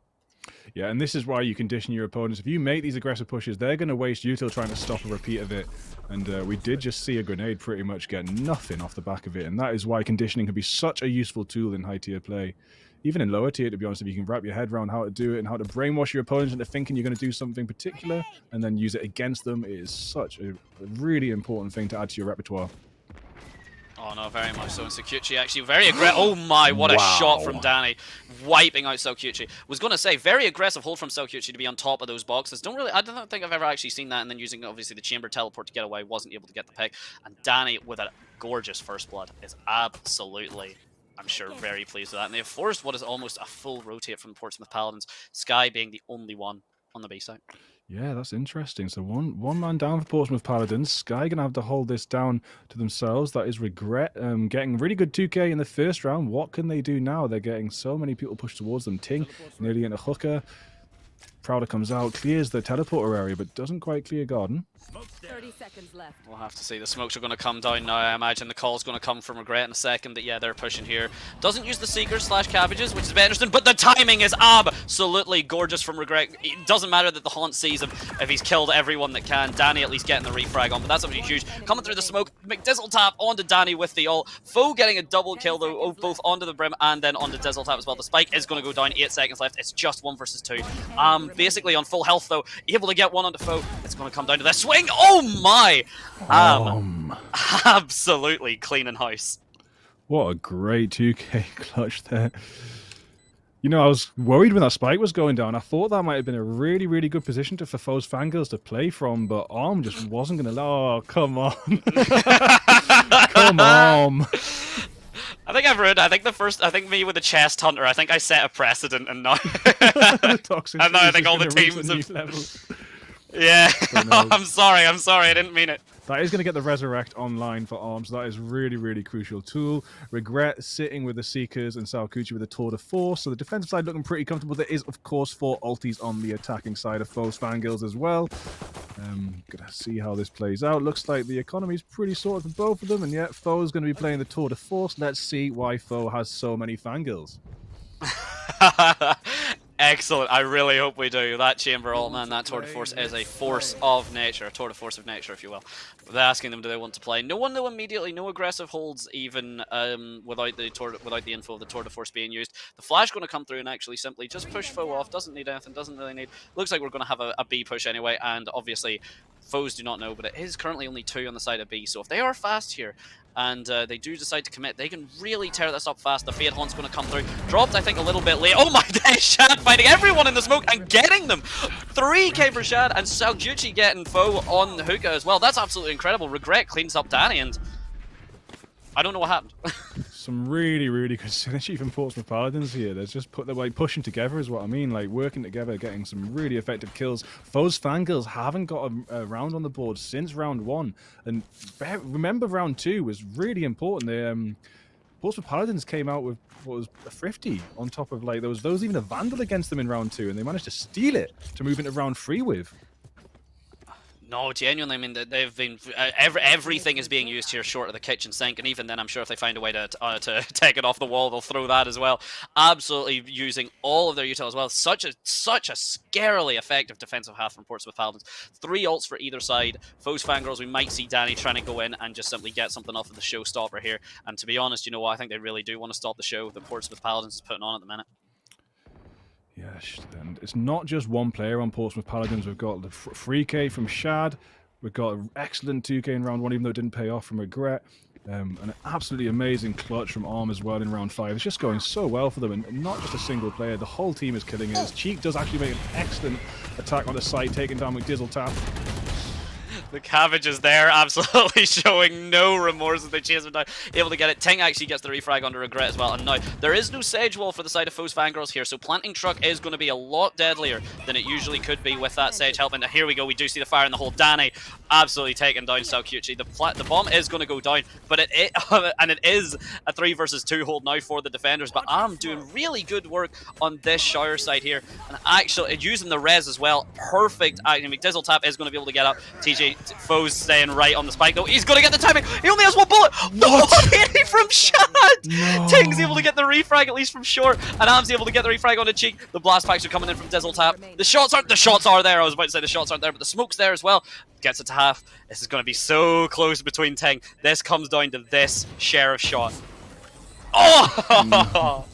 Yeah, and this is why you condition your opponents. If you make these aggressive pushes, they're going to waste util trying to stop a repeat of it. And we did just see a grenade pretty much get nothing off the back of it. And that is why conditioning can be such a useful tool in high-tier play. Even in lower tier, to be honest, if you can wrap your head around how to do it and how to brainwash your opponents into thinking you're going to do something particular and then use it against them, it is such a really important thing to add to your repertoire. Oh no, very much so. And Sakuchi actually very aggressive. Oh my, what a shot from Danny, wiping out Sakuchi. Was going to say very aggressive hold from Sakuchi to be on top of those boxes. I don't think I've ever actually seen that. And then using obviously the chamber teleport to get away, wasn't able to get the pick. And Danny with a gorgeous first blood is absolutely, I'm sure, very pleased with that. And they've forced what is almost a full rotate from the Portsmouth Paladins. Sky being the only one on the B side. Yeah, that's interesting. So one man down for Portsmouth Paladins. Sky going to have to hold this down to themselves. That is Regret. Getting really good 2k in the first round. What can they do now? They're getting so many people pushed towards them. Ting nearly in a hooker. Prowler comes out, clears the teleporter area, but doesn't quite clear Garden. 30 seconds left. We'll have to see. The smokes are going to come down now. I imagine the call's going to come from Regret in a second. But yeah, they're pushing here. Doesn't use the Seekers / cabbages, which is a bit interesting. But the timing is absolutely gorgeous from Regret. It doesn't matter that the Haunt sees him if he's killed everyone that can. Danny at least getting the refrag on, but that's absolutely huge. Coming through the smoke, McDizzletap onto Danny with the ult. Foe getting a double kill though, both onto the Brim and then onto Dizzletap as well. The spike is going to go down. 8 seconds left. It's just 1 versus 2. Basically on full health though, able to get one onto Foe. It's going to come down to the swing. Oh my! Absolutely cleaning house. What a great 2k clutch there. You know, I was worried when that spike was going down. I thought that might have been a really, really good position for Foe's Fangirls to play from, but Arm just wasn't going to... Oh, come on. Come on. I think I've ruined. I think me with the chest hunter. I think I set a precedent, and now, and now I think all the teams have. Yeah, I'm sorry. I didn't mean it. That is going to get the Resurrect online for Arms. That is really, really crucial tool. Regret sitting with the Seekers and Salkuchi with a tour de force. So the defensive side looking pretty comfortable. There is, of course, 4 ultis on the attacking side of Foe's Fangirls as well. Gonna see how this plays out. Looks like the economy's pretty sorted for both of them, and yet Foe's going to be playing the tour de force. Let's see why Foe has so many fangirls. Excellent. I really hope we do. That chamber ult, man, that tour de force is a force of nature, a tour de force of nature, if you will. They're asking them, do they want to play? No one knew immediately. No aggressive holds, even without the info of the tour de force being used. The flash going to come through and actually simply just push Foe off. Doesn't need anything. Doesn't really need. Looks like we're going to have a B push anyway, and obviously Foes do not know, but it is currently only 2 on the side of B. So if they are fast here, and they do decide to commit, they can really tear this up fast. The Fade Haunt's going to come through. Dropped, I think, a little bit late. Oh my days, Shad fighting everyone in the smoke and getting them. 3k for Shad, and Salgucci getting Foe on the hookah as well. That's absolutely incredible. Regret cleans up Danny, and I don't know what happened. Some really, really good synergy from Portsmouth Paladins here. They're just pushing together is what I mean, like working together, getting some really effective kills. Foe's fangirls haven't got a round on the board since round 1, and remember round 2 was really important. They Portsmouth Paladins came out with what was a thrifty on top of, like, there was even a Vandal against them in round 2, and they managed to steal it to move into round 3 with. No, genuinely, I mean, they've been everything is being used here short of the kitchen sink, and even then, I'm sure if they find a way to take it off the wall, they'll throw that as well. Absolutely using all of their util as well. Such a scarily effective defensive half from Portsmouth Paladins. 3 ults for either side. Foes Fangirls, we might see Danny trying to go in and just simply get something off of the showstopper here. And to be honest, you know what? I think they really do want to stop the show that Portsmouth Paladins is putting on at the minute. Yes, and it's not just one player on Portsmouth Paladins. We've got the 3k from Shad. We've got an excellent 2k in round 1, even though it didn't pay off from Regret. An absolutely amazing clutch from Arm as well in round 5. It's just going so well for them, and not just a single player. The whole team is killing it. As Cheek does actually make an excellent attack on the side, taking down McDizzle Tap. The Cabbage is there, absolutely showing no remorse as they chase him down. Able to get it. Ting actually gets the refrag under Regret as well. And now, there is no Sage Wall for the side of Foes Fangirls here, so Planting Truck is going to be a lot deadlier than it usually could be with that Sage helping. Here we go, we do see the fire in the hole. Danny absolutely taking down Salgucci. The bomb is going to go down, but it is a 3 versus 2 hold now for the defenders, but I'm doing really good work on this Shower side here, and actually using the res as well. Perfect. McDizzle Tap is going to be able to get up. TJ Foe's staying right on the spike though. He's going to get the timing. He only has 1 bullet. What? 180 from Shad. No. Ting's able to get the refrag at least from short, and Am's able to get the refrag on the cheek. The blast packs are coming in from Dizzle Tap. The shots are there. I was about to say the shots aren't there, but the smoke's there as well. Gets it to half. This is going to be so close between Ting. This comes down to this Sheriff shot. Oh!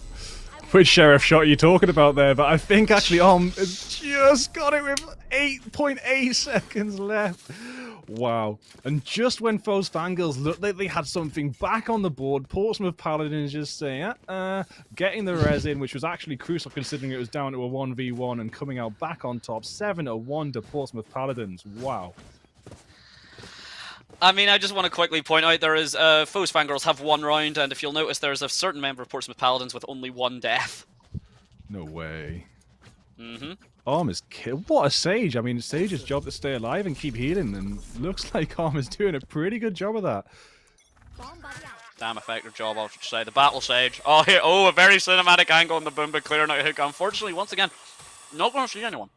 Which Sheriff shot are you talking about there? But I think actually has just got it with 8.8 seconds left. Wow. And just when Foes Fangirls looked like they had something back on the board, Portsmouth Paladins just saying, getting the res in, which was actually crucial considering it was down to a 1v1 and coming out back on top. 7-1 to Portsmouth Paladins. Wow. I mean, I just want to quickly point out there is Foes Fangirls have 1 round, and if you'll notice, there's a certain member of Portsmouth Paladins with only 1 death. No way. Mm-hmm. Arm is killed. What a Sage. I mean, Sage's job to stay alive and keep healing, and looks like Arm is doing a pretty good job of that. Damn effective job, I should say. The Battle Sage. Oh, here. Oh, a very cinematic angle on the Boomba clearing out hook. Unfortunately, once again, not going to see anyone.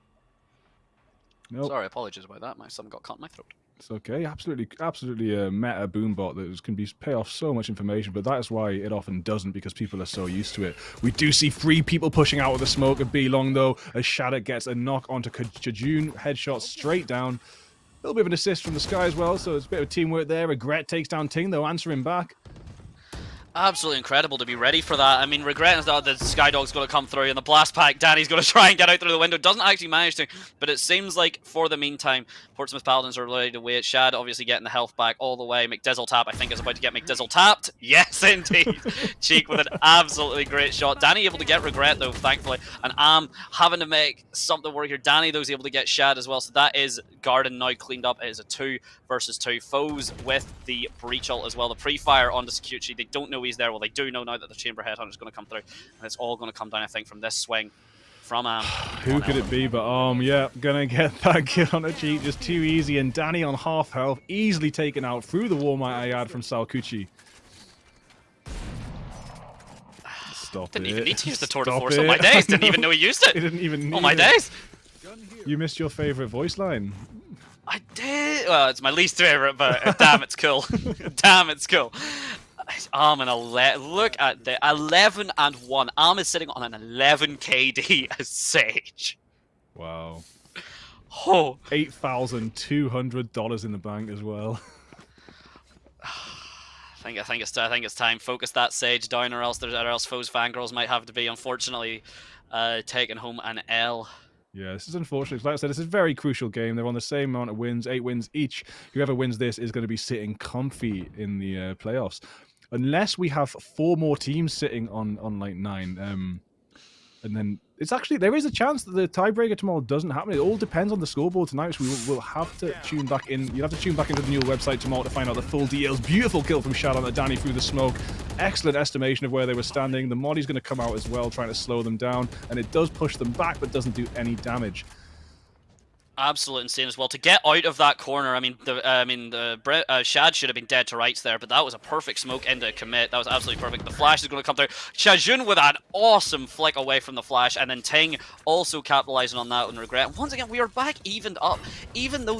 Nope. Sorry, apologies about that. Something got caught in my throat. It's okay. Absolutely a meta boombot that can pay off so much information, but that's why it often doesn't, because people are so used to it. We do see 3 people pushing out of the smoke at B long though, as Shadow gets a knock onto Chajun, headshot straight down. A little bit of an assist from the sky as well, so it's a bit of teamwork there. Regret takes down Ting though, answering back. Absolutely incredible to be ready for that. I mean, Regret is the Skydog's going to come through, and the blast pack, Danny's going to try and get out through the window. Doesn't actually manage to, but it seems like for the meantime, Portsmouth Paladins are ready to wait. Shad obviously getting the health back all the way. McDizzle Tap, I think, is about to get McDizzle tapped. Yes, indeed. Cheek with an absolutely great shot. Danny able to get Regret, though, thankfully, and Am having to make something work here. Danny, though, is able to get Shad as well, so that is Garden now cleaned up. It is a 2 versus 2. Foes with the breach ult as well. The pre-fire onto Sakuchi. They don't know he's there. Well, they do know now that the Chamber Headhunter is going to come through, and it's all going to come down, I think, from this swing from Am. Who could it be but yeah, gonna get that kill on a cheat, just too easy, and Danny on half health, easily taken out through the wall, might I add, from Salkuchi. Stop Didn't it. even need to use the Tour de Force on my days. Didn't even know he used it. He didn't even need on my it. days. You missed your favorite voice line. Well, it's my least favorite, but damn, it's cool. Damn, it's cool. Arm and look at the 11-1. Arm is sitting on an 11 KD as Sage. Wow. Oh, $8,200 in the bank as well. I think it's time. Focus that Sage down, or else foes fangirls might have to be, unfortunately, taking home an L. Yeah, this is unfortunate. Like I said, this is a very crucial game. They're on the same amount of wins, 8 wins each. Whoever wins this is going to be sitting comfy in the playoffs. Unless we have 4 more teams sitting on like 9. And then it's actually, there is a chance that the tiebreaker tomorrow doesn't happen. It all depends on the scoreboard tonight, which we will have to tune back in. You'll have to tune back into the new website tomorrow to find out the full details. Beautiful kill from Shad on the Danny through the smoke. Excellent estimation of where they were standing. The Molly's going to come out as well, trying to slow them down. And it does push them back, but doesn't do any damage. Absolute insane as well to get out of that corner. I mean, Shad should have been dead to rights there, but that was a perfect smoke into a commit. That was absolutely perfect. The flash is going to come through. Shajun with an awesome flick away from the flash, and then Ting also capitalizing on that with regret. And once again, we are back evened up. Even though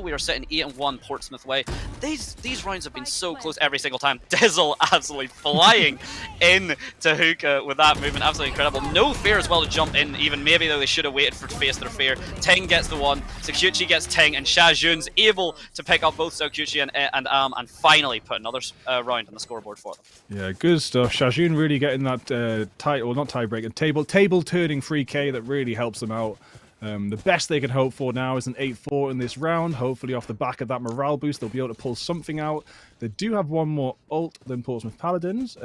we are sitting 8-1 Portsmouth way, these rounds have been so close every single time. Dizzle absolutely flying in to Hookah with that movement, absolutely incredible. No fear as well to jump in. Even maybe though they should have waited to face their fear. Ting gets the one, Sakuchi gets Ting, and Shajun's able to pick up both Sakuchi and and finally put another round on the scoreboard for them. Yeah, good stuff. Shajun really getting that table turning 3K that really helps them out. The best they can hope for now is an 8-4 in this round. Hopefully off the back of that morale boost, they'll be able to pull something out. They do have one more ult than Portsmouth Paladins.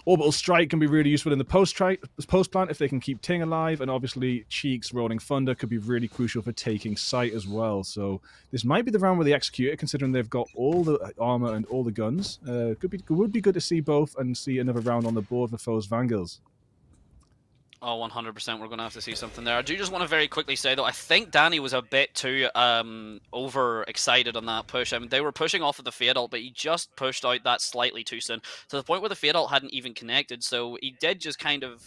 Orbital Strike can be really useful in the post-plant if they can keep Ting alive, and obviously Cheeks Rolling Thunder could be really crucial for taking site as well. So this might be the round where they execute it, considering they've got all the armor and all the guns. Would be good to see both and see another round on the board for foes Vangels. Oh, 100%. We're going to have to see something there. I do just want to very quickly say, though, I think Danny was a bit too over-excited on that push. I mean, they were pushing off of the Fade ult, but he just pushed out that slightly too soon, to the point where the Fade ult hadn't even connected. So he did just kind of,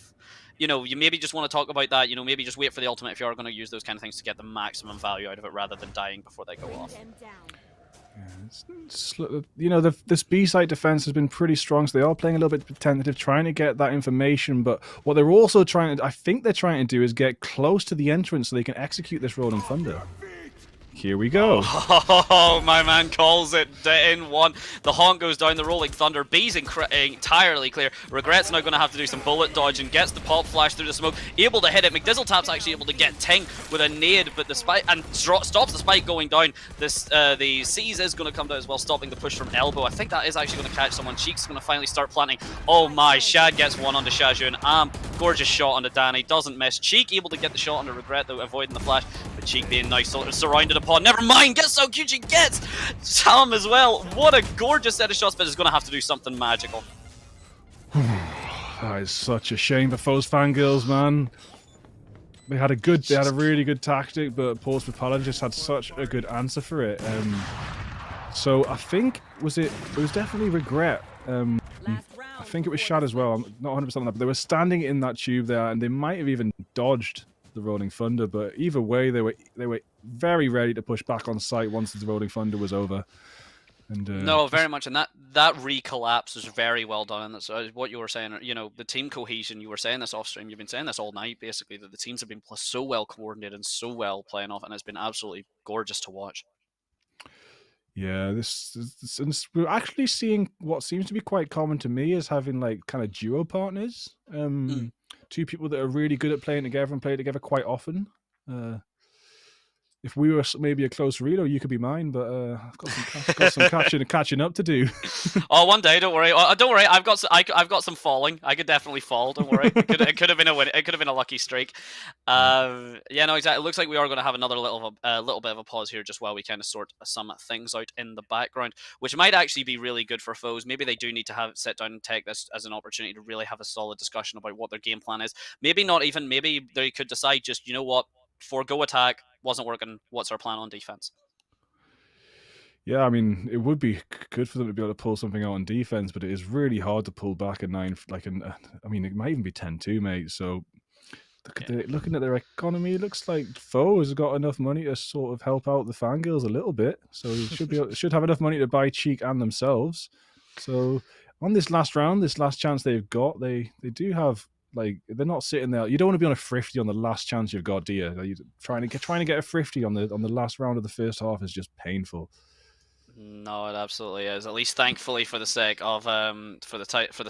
you know, you maybe just want to talk about that. You know, maybe just wait for the ultimate if you are going to use those kind of things to get the maximum value out of it, rather than dying before they go off. Yeah, you know, this B-site defense has been pretty strong, so they are playing a little bit tentative, trying to get that information. But what they're also trying to, I think they're trying to do, is get close to the entrance so they can execute this Rolling Thunder. Here we go. Oh, my man calls it in one. The honk goes down, the Rolling Thunder. B's entirely clear. Regret's now going to have to do some bullet dodge and gets the pop flash through the smoke. Able to hit it. McDizzletap's actually able to get Ting with a nade, but the spike and stops the spike going down. The Seize is going to come down as well, stopping the push from Elbow. I think that is actually going to catch someone. Cheek's going to finally start planting. Oh my, Shad gets one onto Shajun. Gorgeous shot onto Danny. Doesn't miss. Cheek able to get the shot onto Regret, though, avoiding the flash. But Cheek being nice, surrounded upon. Never mind, gets so cute, she gets Sam as well. What a gorgeous set of shots, but is going to have to do something magical. That is such a shame for foes Fangirls, man. They had a really good tactic, but Portsmouth Paladin just had such a good answer for it. So I think it was definitely Regret. I think it was Shad as well. I'm not 100% on that, but they were standing in that tube there, and they might have even dodged the Rolling Thunder. But either way, they were very ready to push back on site once the Rolling Thunder was over. And no, very much, and that re-collapse was very well done. And that's what you were saying. You know, the team cohesion. You were saying this off stream. You've been saying this all night, basically, that the teams have been so well coordinated and so well playing off, and it's been absolutely gorgeous to watch. Yeah, we're actually seeing what seems to be quite common to me is having like kind of duo partners. Two people that are really good at playing together and play together quite often. If we were maybe a close reader, you could be mine, but I've got some catching up to do. Oh, one day, don't worry. Don't worry, I've got some falling. I could definitely fall. Don't worry. It could have been a win. It could have been a lucky streak. Yeah, no, exactly. It looks like we are going to have another little bit of a pause here, just while we kind of sort some things out in the background, which might actually be really good for foes. Maybe they do need to sit down and take this as an opportunity to really have a solid discussion about what their game plan is. Maybe not even. Maybe they could decide just, you know what, forgo attack. Wasn't working. What's our plan on defense? Yeah, I mean, it would be good for them to be able to pull something out on defense, but it is really hard to pull back a 9. I mean, it might even be 10-2, mate. So looking at their economy, it looks like Foe has got enough money to sort of help out the Fangirls a little bit. So he should have enough money to buy Cheek and themselves. So on this last round, this last chance they've got, they do have, like, they're not sitting there. You don't want to be on a thrifty on the last chance you've got, do you? Like, trying to get a thrifty on the last round of the first half is just painful. No, it absolutely is. At least, thankfully, for the sake of for the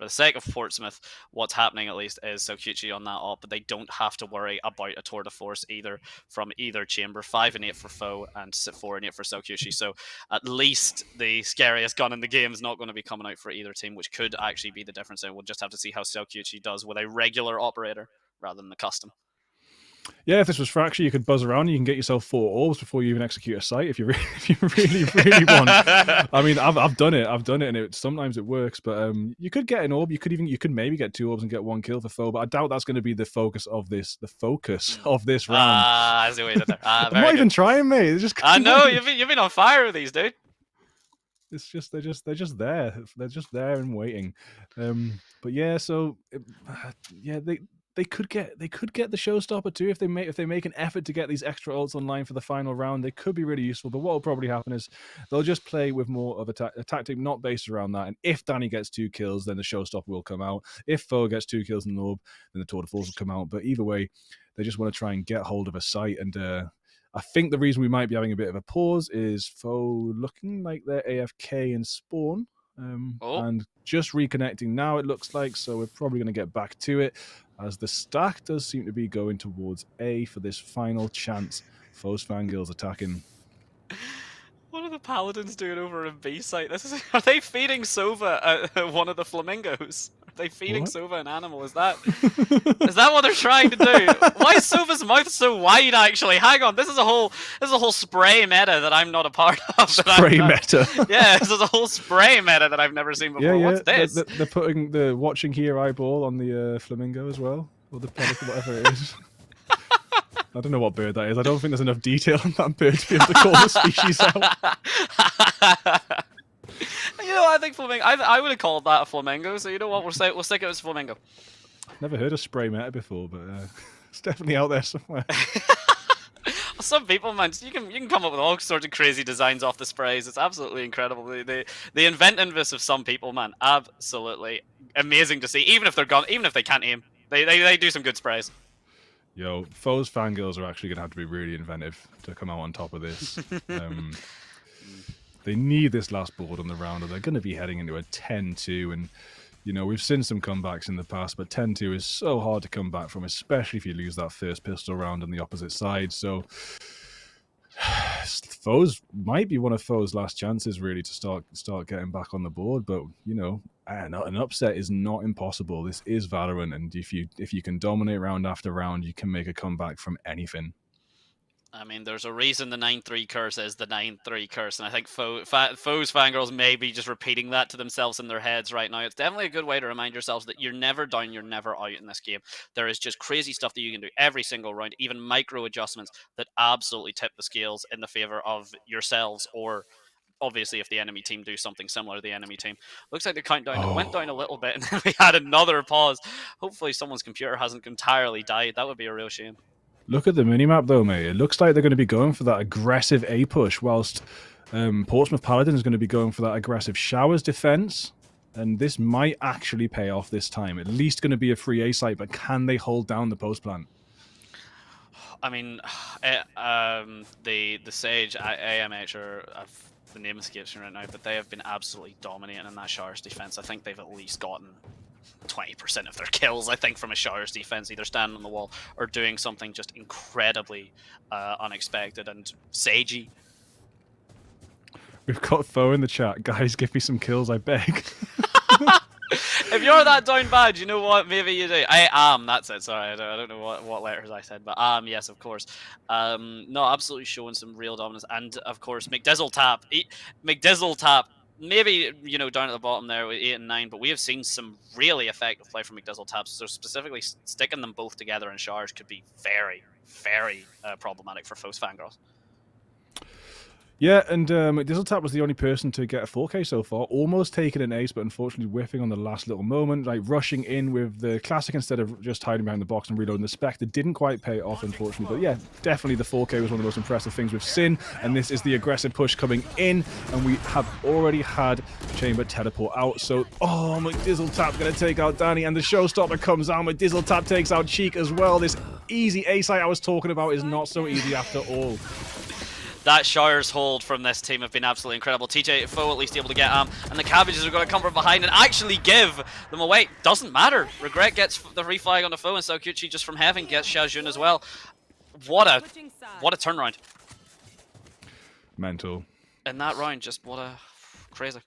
sake of Portsmouth, what's happening at least is Sokuchi on that op, but they don't have to worry about a tour de force either from either chamber. 5 and 8 for Foe and 4 and 8 for Sokuchi. So at least the scariest gun in the game is not going to be coming out for either team, which could actually be the difference. And we'll just have to see how Sokuchi does with a regular operator rather than the custom. Yeah, if this was Fracture, you could buzz around. You can get yourself 4 orbs before you even execute a site if you really want. I mean, I've done it, and sometimes it works. But you could get an orb. You could maybe get 2 orbs and get 1 kill for Foe. But I doubt that's going to be the focus of this. The focus of this round. I see what you did there. I'm not even trying, mate. It's just. I know you've been on fire with these, dude. It's just they're just there. They're just there and waiting. But yeah, so yeah, they could get the showstopper too if they make an effort to get these extra ults online for the final round. They could be really useful. But what will probably happen is they'll just play with more of a tactic not based around that. And if Danny gets 2 kills, then the showstopper will come out. If Foe gets 2 kills in the orb, then the tour de force will come out. But either way, they just want to try and get hold of a site. And I think the reason we might be having a bit of a pause is Foe looking like they're AFK in spawn. And just reconnecting now, it looks like. So we're probably going to get back to it, as the stack does seem to be going towards A for this final chance. Foe's Fangirls attacking. What are the Paladins doing over in B site? Are they feeding Sova one of the flamingos? Are they feeding Sova an animal? Is that what they're trying to do? Why is Sova's mouth so wide? Actually, hang on. This is a whole spray meta that I'm not a part of. Spray meta. Yeah, this is a whole spray meta that I've never seen before. Yeah. What's this? They're putting the watching here eyeball on the flamingo as well, or the pelican, whatever it is. I don't know what bird that is. I don't think there's enough detail on that bird to be able to call the species out. You know, I think flamingo. I would have called that a flamingo. So you know what? We'll stick it as flamingo. Never heard of spray meta before, but it's definitely out there somewhere. Some people, man, you can come up with all sorts of crazy designs off the sprays. It's absolutely incredible. The inventiveness of some people, man, absolutely amazing to see. Even if they're gone, even if they can't aim, they do some good sprays. Yo, Foe's Fangirls are actually going to have to be really inventive to come out on top of this. They need this last board on the round, or they're going to be heading into a 10-2. And, you know, we've seen some comebacks in the past, but 10-2 is so hard to come back from, especially if you lose that first pistol round on the opposite side. So, Foe's might be one of Foe's last chances, really, to start getting back on the board. But, you know, an upset is not impossible. This is Valorant, and if you can dominate round after round, you can make a comeback from anything. I mean, there's a reason the 9-3 curse is the 9-3 curse, and I think Foe's Fangirls may be just repeating that to themselves in their heads right now. It's definitely a good way to remind yourselves that you're never down, you're never out in this game. There is just crazy stuff that you can do every single round, even micro adjustments that absolutely tip the scales in the favor of yourselves, or obviously if the enemy team do something similar to the enemy team. Looks like the countdown went down a little bit, and then we had another pause. Hopefully someone's computer hasn't entirely died. That would be a real shame. Look at the minimap though, mate. It looks like they're going to be going for that aggressive A push, whilst Portsmouth Paladin is going to be going for that aggressive showers defense. And this might actually pay off this time. At least going to be a free A site, but can they hold down the post plant? I mean, the Sage AMH the name escapes me right now, but they have been absolutely dominating in that showers defense. I think they've at least gotten 20% of their kills, I think, from a showers defense, either standing on the wall or doing something just incredibly unexpected and sagey. We've got Foe in the chat. Guys, give me some kills, I beg. If you're that down bad, you know what? Maybe you do. I am. That's it. Sorry, I don't know what letters I said, but yes, of course. No, absolutely showing some real dominance, and of course, McDizzle tap. Maybe, you know, down at the bottom there with 8 and 9, but we have seen some really effective play from McDizzle taps. So specifically, sticking them both together in showers could be very, very problematic for Foe's Fangirls. Yeah, and Dizzletap was the only person to get a 4K so far, almost taking an ace, but unfortunately whiffing on the last little moment, like rushing in with the classic instead of just hiding behind the box and reloading the Spectre. Didn't quite pay off, unfortunately, but yeah, definitely the 4K was one of the most impressive things we've seen, and this is the aggressive push coming in, and we have already had Chamber teleport out, so, oh, my Dizzletap going to take out Danny, and the showstopper comes out, my Dizzletap takes out Cheek as well. This easy ace I was talking about is not so easy after all. That Shires hold from this team have been absolutely incredible. TJ Foe at least able to get and the Cabbages are going to come from behind and actually give them away. Doesn't matter. Regret gets the reflag on the Foe, and Saukuchi just from heaven gets Xiaojun as well. What a turnaround. Mental. In that round, just what a crazy.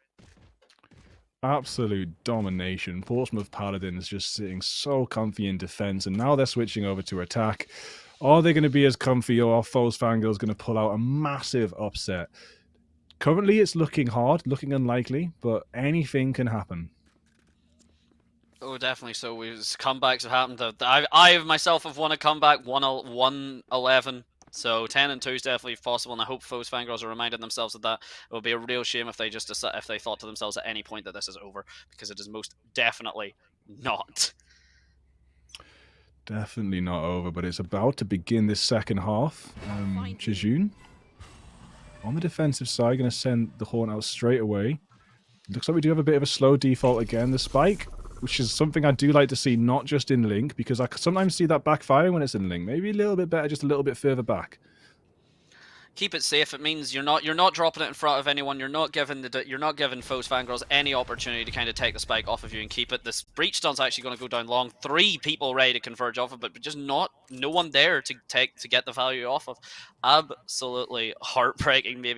Absolute domination. Portsmouth Paladins just sitting so comfy in defense, and now they're switching over to attack. Are they going to be as comfy, or are Foes Fangirls going to pull out a massive upset? Currently, it's looking hard, looking unlikely, but anything can happen. Oh, definitely so. Comebacks have happened. I myself have won a comeback, 1-11. So 10-2 is definitely possible, and I hope Foes Fangirls are reminding themselves of that. It would be a real shame if they just if they thought to themselves at any point that this is over, because it is most definitely not. Definitely not over, but it's about to begin this second half. Xiaojun on the defensive side, going to send the Horn out straight away. Looks like we do have a bit of a slow default again. The spike, which is something I do like to see, not just in Link, because I sometimes see that backfire when it's in Link. Maybe a little bit better, just a little bit further back. Keep it safe. It means you're not dropping it in front of anyone. You're not giving Foes Fangirls any opportunity to kind of take the spike off of you and keep it. This breach stun's actually going to go down long. 3 people ready to converge off of it, but just no one there to get the value off of. Absolutely heartbreaking, maybe.